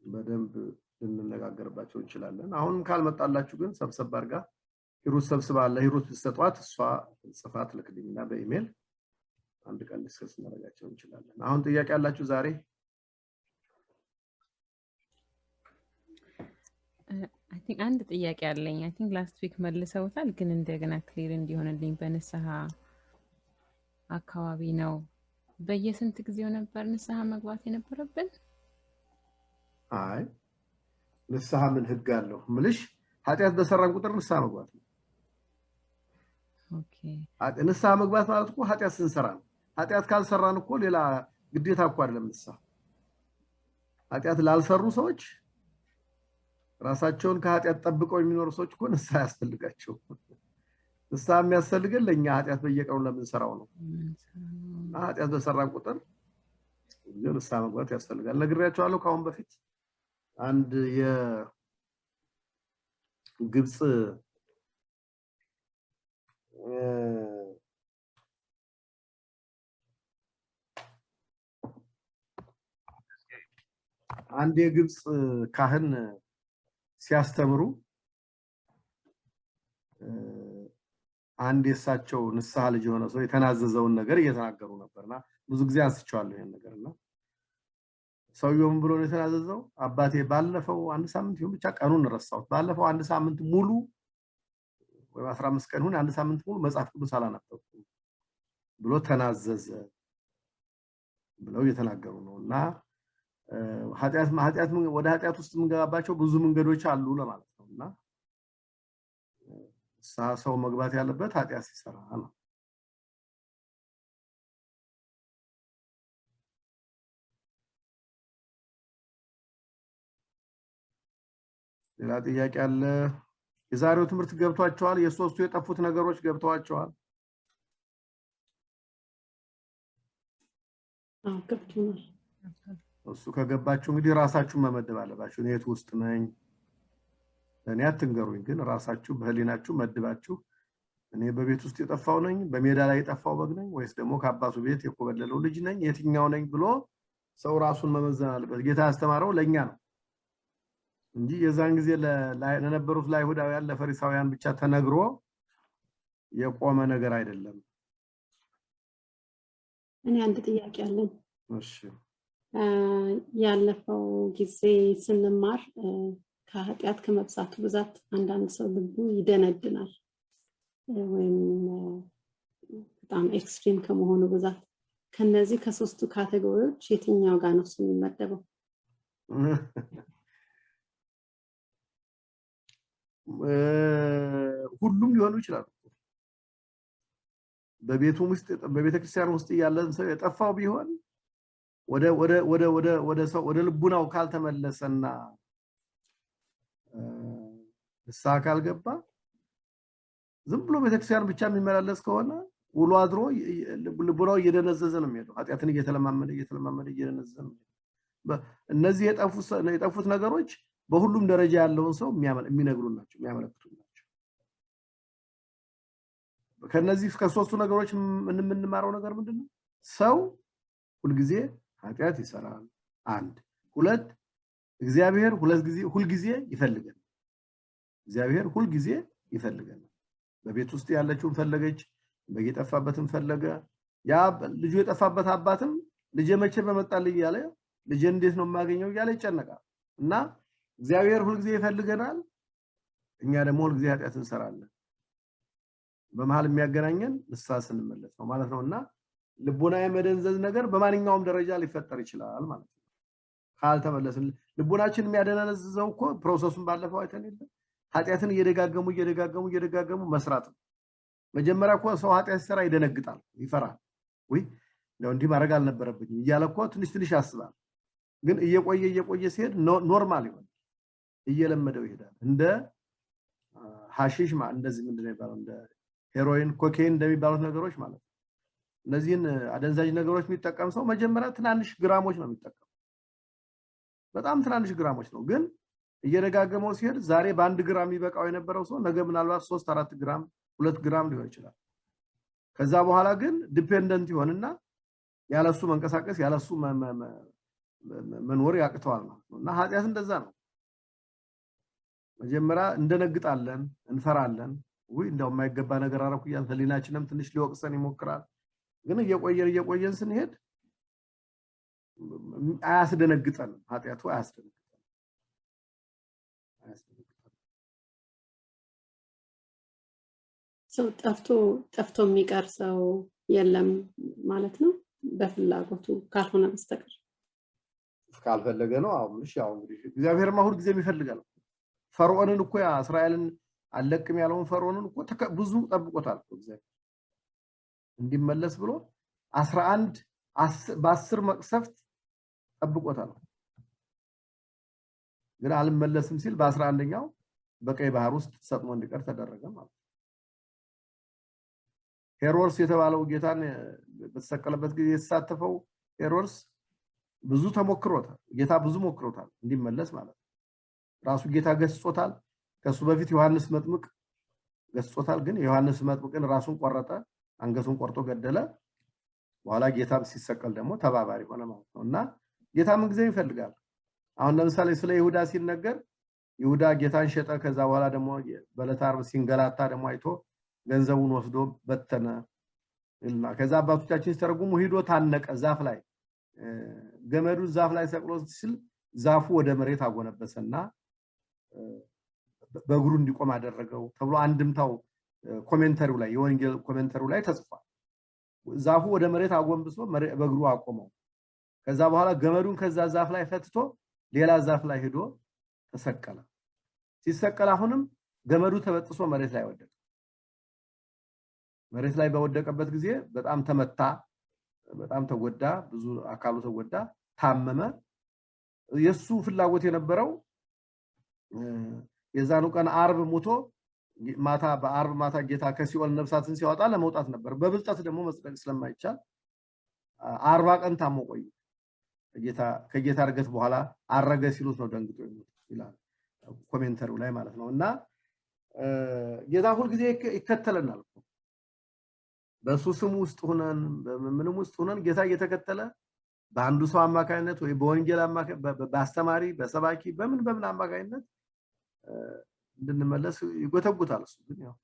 በደንብ ልንነጋገርባቸው እንችላለን አሁንም ካልመጣላችሁ ግን ሰብሰብ አድርጋ ሂሩት ሰብስባለ ሂሩት ተሰጧት እሷ ጽፋት ለክልኝና በኢሜል አንድ ቀን ዲስከስ እናደርጋቸው እንችላለን አሁን ጥያቄ ያላችሁ ዛሬ I think አንድ ጥያቄ አለኝ I think last week መልሰውታል ግን እንደገና ክሊር እንዲሆንልኝ በንስሐ አካባቢ ነው በየስንት ጊዜው ነበር ንስሐ መግባት የነበረብን አይ ንስሐ ምን ህግ አለው ምልሽ ኃጢአት በሰራን ቁጥር ንስሐ መግባት ነው ኦኬ ንስሐ መግባት ማለት እኮ ኃጢአት ስንሰራ ነው ኃጢአት ካልሰራን እኮ ሌላ ግዴታ እኮ አይደለም ንስሐ ኃጢአት ላልሰሩ ሰዎች ራሳቸውን ከኃጢአት ጠብቀው የሚኖሩ ሰዎች እኮ ንስሐ ያስፈልጋቸው ንስሐ የሚያስፈልገን ለኛ ኃጢአት በየቀኑ ለምንሰራው ነው ኃጢአት በሰራን ቁጥር ንስሐ መግባት ያስፈልጋል ነግሬያችኋለሁ ካሁን በፊት አንድ የግብጽ አንድ የግብጽ ካህን ሲያስተምሩ አንድ የሳቸው ንስሐ ልጅ ሆነ ሰው የተናዘዘውን ነገር እየተናገሩ ነበርና ብዙ ጊዜ አንስቻለሁ ይሄን ነገርና ሰውየውም ብሎ ነው የተናዘዘው አባቴ ባለፈው አንድ ሳምንት ይሁን ብቻ ቀኑን ረሳሁት ባለፈው አንድ ሳምንት ሙሉ ወይ 15 ቀን ሆነ አንድ ሳምንት ሙሉ መጽሐፍ ቅዱስ አላነበብኩም ብሎ ተናዘዘ ብለው እየተናገሩ ነውና ኃጢአት ወደ ኃጢአት ውስጥ ምንገባባቸው ብዙ መንገዶች አሉ ለማለት ነውና ሰው መግባት ያለበት ኃጢአት ሲሰራ ነው ሌላ ጥያቄ አለ የዛሬው ትምህርት ገብቷቸዋል የሶስቱ የጠፉት ነገሮች ገብቷቸዋል ገብቶናል እሱ ከገባችሁ እንግዲህ ራሳችሁን መመደብ አለባችሁ የት ውስጥ ነኝ እኔ አትንገሩኝ ግን ራሳችሁ በህሊናችሁ መድባችሁ እኔ በቤት ውስጥ የጠፋው ነኝ በሜዳ ላይ የጠፋው በግ ነኝ ወይስ ደግሞ ከአባቱ ቤት የኮበለለው ልጅ ነኝ የትኛው ነኝ ብሎ ሰው ራሱን መመዘን አለበት ጌታ ያስተማረው ለኛ ነው እንጂ የዛን ጊዜ ለነበሩት ለአይሁዳውያን ለፈሪሳውያን ብቻ ተነግሮ የቆመ ነገር አይደለም እኔ አንድ ጥያቄ አለኝ እሺ ያለፈው ጊዜ ስንማር ከኃጢአት ከመብዛቱ ብዛት አንዳንድ ሰው ልቡ ይደነድናል ወይም በጣም ኤክስትሪም ከመሆኑ ብዛት ከነዚህ ከሶስቱ ካቴጎሪዎች የትኛው ጋር ነው የሚመደበው ሁሉም ሊሆኑ ይችላሉ በቤቱም ውስጥ በቤተክርስቲያን ውስጥ ያለን ሰው የጠፋው ቢሆን ወደ ልቡናው ካልተመለሰና ንስሐ ካልገባ ዝም ብሎ ቤተክርስቲያን ብቻ የሚመላለስ ከሆነ ውሎ አድሮ ልቡናው እየደነዘዘ ነው የሚሄደው ኃጢአትን እየተለማመደ እየደነዘዘ ነው እነዚህ የጠፉት ነገሮች በሁሉም ደረጃ ያለውን ሰው የሚነግሩ ናቸው የሚያመለክቱ ናቸው ከነዚህ ከሶስቱ ነገሮች የምንማረው ነገር ምንድነው ሰው ሁልጊዜ ኃጢአት ይሰራል አንድ ሁለት እግዚአብሔር ሁልጊዜ ይፈልጋል እግዚአብሔር ሁልጊዜ ይፈልጋል በቤት ውስጥ ያለችውን ፈለገች በየጠፋበትም ፈለገ ያ ልጁ የጠፋበት አባትም ልጄ መቼ በመጣልኝ ያለ ልጄ እንዴት ነው ማገኘው ያለ ይጨነቃል እና እግዚአብሔር ሁሉ ጊዜ ይፈልገናል እኛ ደግሞ ሁሉ ጊዜ ኃጢአት እንሰራለን በመሃል የሚያገናኘን ንስሐ ስንመለስ ነው ማለት ነውና ልቦና የመደንዘዝ ነገር በማንኛውም ደረጃ ሊፈጠር ይችላል ማለት ነው ካልተመለስን ልቦናችን የሚያደነዝዘው እኮ ፕሮሰሱን ባለፈው አይተን የለ ኃጢአትን እየደጋገሙ መስራት ነው መጀመሪያ እኮ ሰው ኃጢአት ሲሰራ ይደነግጣል ይፈራል ወይ ነው እንዲህ ማድረግ አልነበረብኝም እያለ እኮ ትንሽ ያስባል ግን እየቆየ ሲሄድ ኖርማል ይሆናል እየለመደው ይሄዳል እንደ ሐሺሽ እንደዚህ ምንድነው ይባላል እንደ ሄሮይን ኮኬን እንደሚባሉት ነገሮች ማለት ነው እነዚህን አደንዛዥ ነገሮች የሚጠቀም ሰው መጀመሪያ ትናንሽ ግራሞች ነው የሚጠቀም በጣም ትናንሽ ግራሞች ነው ግን እየደጋገመው ሲሄድ ዛሬ በ1 ግራም ይበቃው የነበረው ሰው ነገ ምናልባት 3-4 ግራም 2 ግራም ሊሆን ይችላል ከዛ በኋላ ግን ዲፔንደንት ይሆንና ያለሱ መንቀሳቀስ ያለሱ መኖር ያቅተዋል ማለት ነውና ኃጢአት እንደዛ ነው መጀመሪያ እንደነግጣለን እንፈራለን ወይ እንደው የማይገባ ነገር አረኩ ያን ህሊናችንም ትንሽ ሊወቅሰን ይሞክራል ግን እየቆየን ስንሄድ አያስደነግጠን ኃጢአቱ አያስደነግጠን ሰው ጠፍቶ የሚቀር ሰው የለም ማለት ነው በፍላጎቱ ካልሆነ በስተቀር ካልፈለገ ነው አሁን እሺ አሁን እንግዲህ እግዚአብሔር ማሁድ ጊዜ ይፈልጋል ፈርዖንን እኮ ያ እስራኤልን አለቅም ያለውን ፈርዖንን እኮ ብዙ ጠብቆታል እግዚአብሔር እንዲመለስ ብሎ 11 በ10 መቅሰፍት ጠብቆታል ግን አልመለስም ሲል በ11ኛው በቀይ ባህር ውስጥ ሰጥሞ እንዲቀር ተደረገ ማለት ሄሮድስ የተባለው ጌታን በተሰቀለበት ጊዜ የተሳተፈው ሄሮድስ ብዙ ተሞክሮታል ጌታ ብዙ ሞክሮታል እንዲመለስ ማለት ራሱ ጌታ ገስጾታል ከሱ በፊት ዮሐንስ መጥምቅ ገስጾታል ግን ዮሐንስ መጥምቅን ራሱን ቆረጠ አንገቱን ቆርጦ ገደለ በኋላ ጌታ ሲሰቀል ደግሞ ተባባሪ ሆነ ማለት ነውና ጌታ ምን ጊዜ ይፈልጋል አሁን ለምሳሌ ስለ ይሁዳ ሲነገር ይሁዳ ጌታን ሸጠ ከዛ በኋላ ደግሞ በዕለተ ዓርብ ሲንገላታ ደግሞ አይቶ ገንዘቡን ወስዶ በተነ እና ከዛ አባቶቻችን ሲተረጉሙ ሄዶ ታነቀ ዛፍ ላይ ገመዱ ዛፍ ላይ ሰቅሎ ሲል ዛፉ ወደ መሬት አጎነበሰና በእግሩ እንዲቆም አደረገው ተብሎ አንድምታው ኮሜንተሪው ላይ የወንጌል ኮሜንተሪው ላይ ተጽፏል ዛፉ ወደ መሬት አጎንብሶ በእግሩ አቆመው ከዛ በኋላ ገመዱን ከዛ ዛፍ ላይ ፈትቶ ሌላ ዛፍ ላይ ሄዶ ተሰቀለ ሲሰቀል አሁንም ገመዱ ተበጥሶ መሬት ላይ ወደቀ መሬት ላይ በወደቀበት ጊዜ በጣም ተመታ በጣም ተጎዳ ብዙ አካሉ ተጎዳ ታመመ የሱ ፍላጎት የነበረው የዛኑ ቀን ዓርብ ሞቶ ማታ በዓርብ ማታ ጌታ ከሲኦል ነፍሳትን ሲያወጣ ለመውጣት ነበር በብልጠት ደግሞ መስጠት ስለማይቻል 40 ቀን ታሞ ቆየ ከጌታ እርገት በኋላ አረገ ሲሉት ነው ደንግጦ ይላል ኮሜንተሪው ላይ ማለት ነውና ጌታ ሁሉ ጊዜ ይከተለናል በሱ ስም ውስጥ ሆነን በምንም ውስጥ ሆነን ጌታ እየተከተለ በአንዱ ሰው አማካይነት ወይ በወንጌል በአስተማሪ በሰባኪ በምን አማካይነት እንድንመለስ ይጎተጉታል እሱ ግን ያው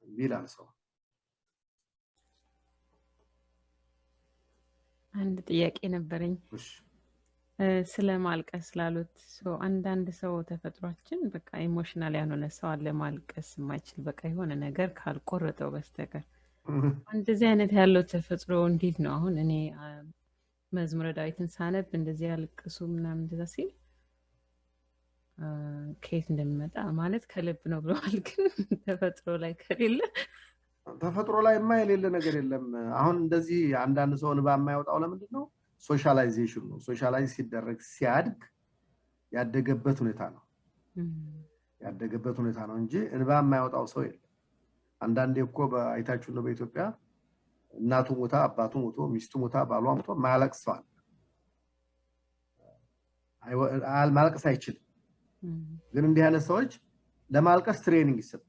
ቢላል ሰው አንድ ጥያቄ ነበረኝ ስለ ማልቀስ ስላሉት አንዳንድ ሰው ተፈጥሯችን በቃ ኢሞሽናል ያልሆነ ሰው አለ ማልቀስ የማይችል በቃ የሆነ ነገር ካልቆረጠው በስተቀር እንደዚህ አይነት ያለው ተፈጥሮ እንዴት ነው አሁን እኔ መዝሙረ ዳዊትን ሳነብ እንደዚህ ያልቅሱ ምናምን እንደዛ ሲል ከየት እንደሚመጣ ማለት ከልብ ነው ብለዋል ግን ተፈጥሮ ላይ ከሌለ ተፈጥሮ ላይ የማይሌለ ነገር የለም አሁን እንደዚህ አንዳንድ ሰው እንባ የማይወጣው ለምንድን ነው ሶሻላይዜሽን ነው ሶሻላይዝ ሲደረግ ሲያድግ ያደገበት ሁኔታ ነው እንጂ እንባ የማይወጣው ሰው የለም አንዳንዴ እኮ በአይታችሁ ነው በኢትዮጵያ እናቱ ሞታ አባቱ ሞቶ ሚስቱ ሞታ ባሏ ሞቶ ማያለቅሰዋል ማልቀስ አይችልም ግን እንዲህ አይነት ሰዎች ለማልቀስ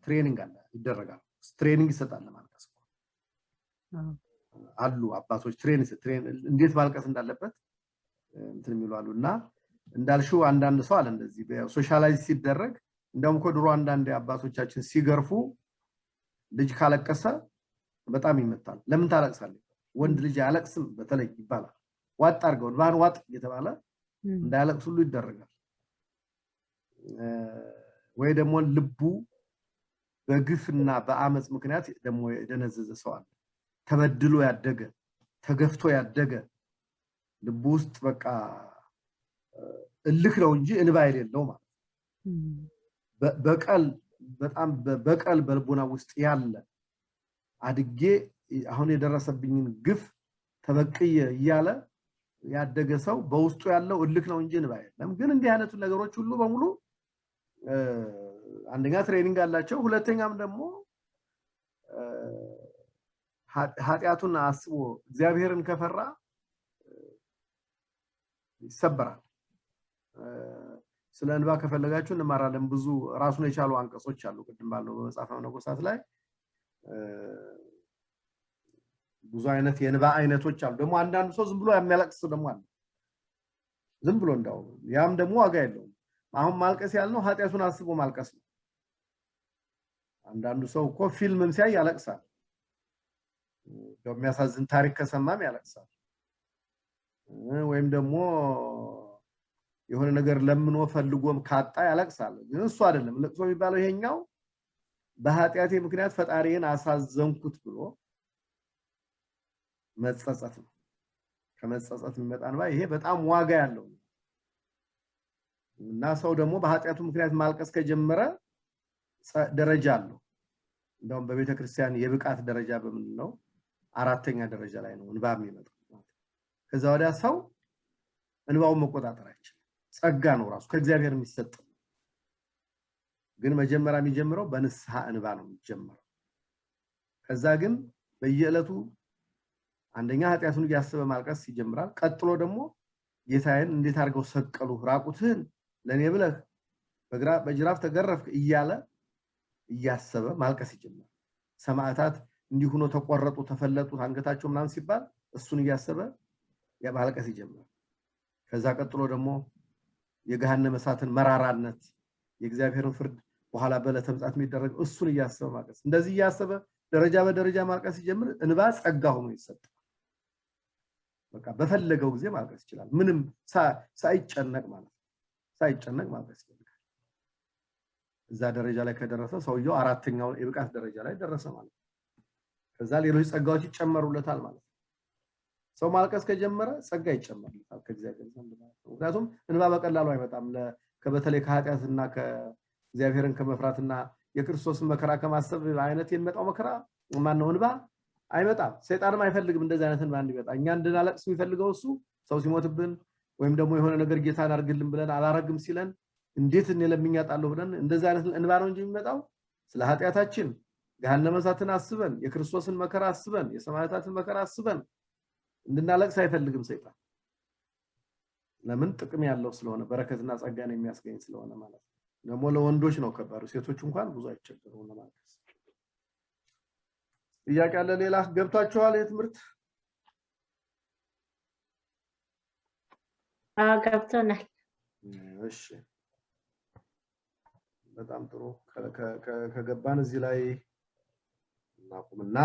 ትሬኒንግ አለ ይደረጋል ትሬኒንግ ይሰጣል ለማልቀስ አሉ አባቶች ትሬኒንግ እንዴት ማልቀስ እንዳለበት እንትን የሚሉ አሉና እንዳልሽው አንዳንድ ሰው አለ እንደዚህ ሶሻላይዝ ሲደረግ እንደውም እኮ ድሮ አንዳንድ አባቶቻችን ሲገርፉ ልጅ ካለቀሰ በጣም ይመታል። ለምን ታለቅሳለህ? ወንድ ልጅ አያለቅስም በተለይ ይባላል። ዋጥ አድርገው ባን ዋጥ እየተባለ እንዳያለቅስ ሁሉ ይደረጋል። ወይ ደግሞ ልቡ በግፍና በአመጽ ምክንያት ደግሞ የደነዘዘ ሰው አለ። ተበድሎ ያደገ ተገፍቶ ያደገ ልቡ ውስጥ በቃ እልክ ነው እንጂ እንባ የሌለው ማለት በቀል በጣም በቀል በልቦና ውስጥ ያለ አድጌ አሁን የደረሰብኝን ግፍ ተበቅየ እያለ ያደገ ሰው በውስጡ ያለው እልክ ነው እንጂ እንባ የለም። ግን እንዲህ አይነቱ ነገሮች ሁሉ በሙሉ አንደኛ ትሬኒንግ አላቸው፣ ሁለተኛም ደግሞ ኃጢያቱን አስቦ እግዚአብሔርን ከፈራ ይሰበራል። ስለ እንባ ከፈለጋችሁ እንማራለን። ብዙ ራሱን የቻሉ አንቀጾች አሉ። ቅድም ባለው በመጽሐፈ ነገሥታት ላይ ብዙ አይነት የእንባ አይነቶች አሉ። ደግሞ አንዳንድ ሰው ዝም ብሎ የሚያለቅስ ደግሞ አለ። ዝም ብሎ እንዳው ያም ደግሞ ዋጋ የለውም። አሁን ማልቀስ ያልነው ኃጢያቱን አስቦ ማልቀስ ነው። አንዳንዱ ሰው እኮ ፊልምም ሲያይ ያለቅሳል። የሚያሳዝን ታሪክ ከሰማም ያለቅሳል። ወይም ደግሞ የሆነ ነገር ለምኖ ፈልጎም ካጣ ያለቅሳል። ግን እሱ አይደለም ለቅሶ የሚባለው። ይሄኛው በኃጢያቴ ምክንያት ፈጣሪን አሳዘንኩት ብሎ መጸጸት ነው። ከመጸጸት የሚመጣ እንባ ይሄ በጣም ዋጋ ያለው እና ሰው ደግሞ በኃጢያቱ ምክንያት ማልቀስ ከጀመረ ደረጃ አለው። እንደውም በቤተ ክርስቲያን የብቃት ደረጃ በምንለው አራተኛ ደረጃ ላይ ነው እንባ የሚመጣው። ከዛ ወዲያ ሰው እንባውን መቆጣጠር አይችልም። ጸጋ ነው ራሱ ከእግዚአብሔር የሚሰጥ። ግን መጀመሪያ የሚጀምረው በንስሐ እንባ ነው የሚጀምረው። ከዛ ግን በየዕለቱ አንደኛ ኃጢያቱን እያሰበ ማልቀስ ይጀምራል። ቀጥሎ ደግሞ ጌታዬን እንዴት አድርገው ሰቀሉ ራቁትህን ለኔ ብለህ በጅራፍ ተገረፍክ እያለ እያሰበ ማልቀስ ይጀምራል። ሰማዕታት እንዲሁ ነው ተቆረጡ ተፈለጡ አንገታቸው ምናምን ሲባል እሱን እያሰበ ማልቀስ ይጀምራል። ከዛ ቀጥሎ ደግሞ የገሃነመ እሳትን መራራነት የእግዚአብሔርን ፍርድ በኋላ በዕለተ ምጽአት የሚደረግ እሱን እያሰበ ማልቀስ፣ እንደዚህ እያሰበ ደረጃ በደረጃ ማልቀስ ሲጀምር እንባ ጸጋ ሆኖ ይሰጣል። በቃ በፈለገው ጊዜ ማልቀስ ይችላል። ምንም ሳይጨነቅ ማለት ሳይጨነቅ ማልቀስ ይችላል። እዛ ደረጃ ላይ ከደረሰ ሰውየው አራተኛው የብቃት ደረጃ ላይ ደረሰ ማለት ነው። ከዛ ሌሎች ጸጋዎች ይጨመሩለታል ማለት ነው። ሰው ማልቀስ ከጀመረ ጸጋ ይጨመርለታል ከእግዚአብሔር ዘንድ ማለት ነው። ምክንያቱም እንባ በቀላሉ አይመጣም። በተለይ ከኃጢያትና ከእግዚአብሔርን ከመፍራትና የክርስቶስን መከራ ከማሰብ አይነት የሚመጣው መከራ ማን ነው? እንባ አይመጣም። ሰይጣንም አይፈልግም እንደዚህ አይነት እንባ እንዲመጣ። እኛ እንድናለቅስ የሚፈልገው እሱ ሰው ሲሞትብን ወይም ደግሞ የሆነ ነገር ጌታን አርግልን ብለን አላረግም ሲለን እንዴት እኔ ለምኛጣለሁ ብለን እንደዚህ አይነት እንባ ነው እንጂ የሚመጣው ስለ ኃጢያታችን ገሃነመ እሳትን አስበን የክርስቶስን መከራ አስበን የሰማዕታትን መከራ አስበን እንድናለቅስ አይፈልግም ሰይጣን። ለምን? ጥቅም ያለው ስለሆነ በረከትና ጸጋን የሚያስገኝ ስለሆነ ማለት ነው። ደግሞ ለወንዶች ነው ከባዱ። ሴቶች እንኳን ብዙ አይቸገሩም ለማልቀስ። ጥያቄ አለ ሌላ? ገብታችኋል የትምህርት? ገብቶናል። እሺ በጣም ጥሩ። ከገባን እዚህ ላይ እናቁምና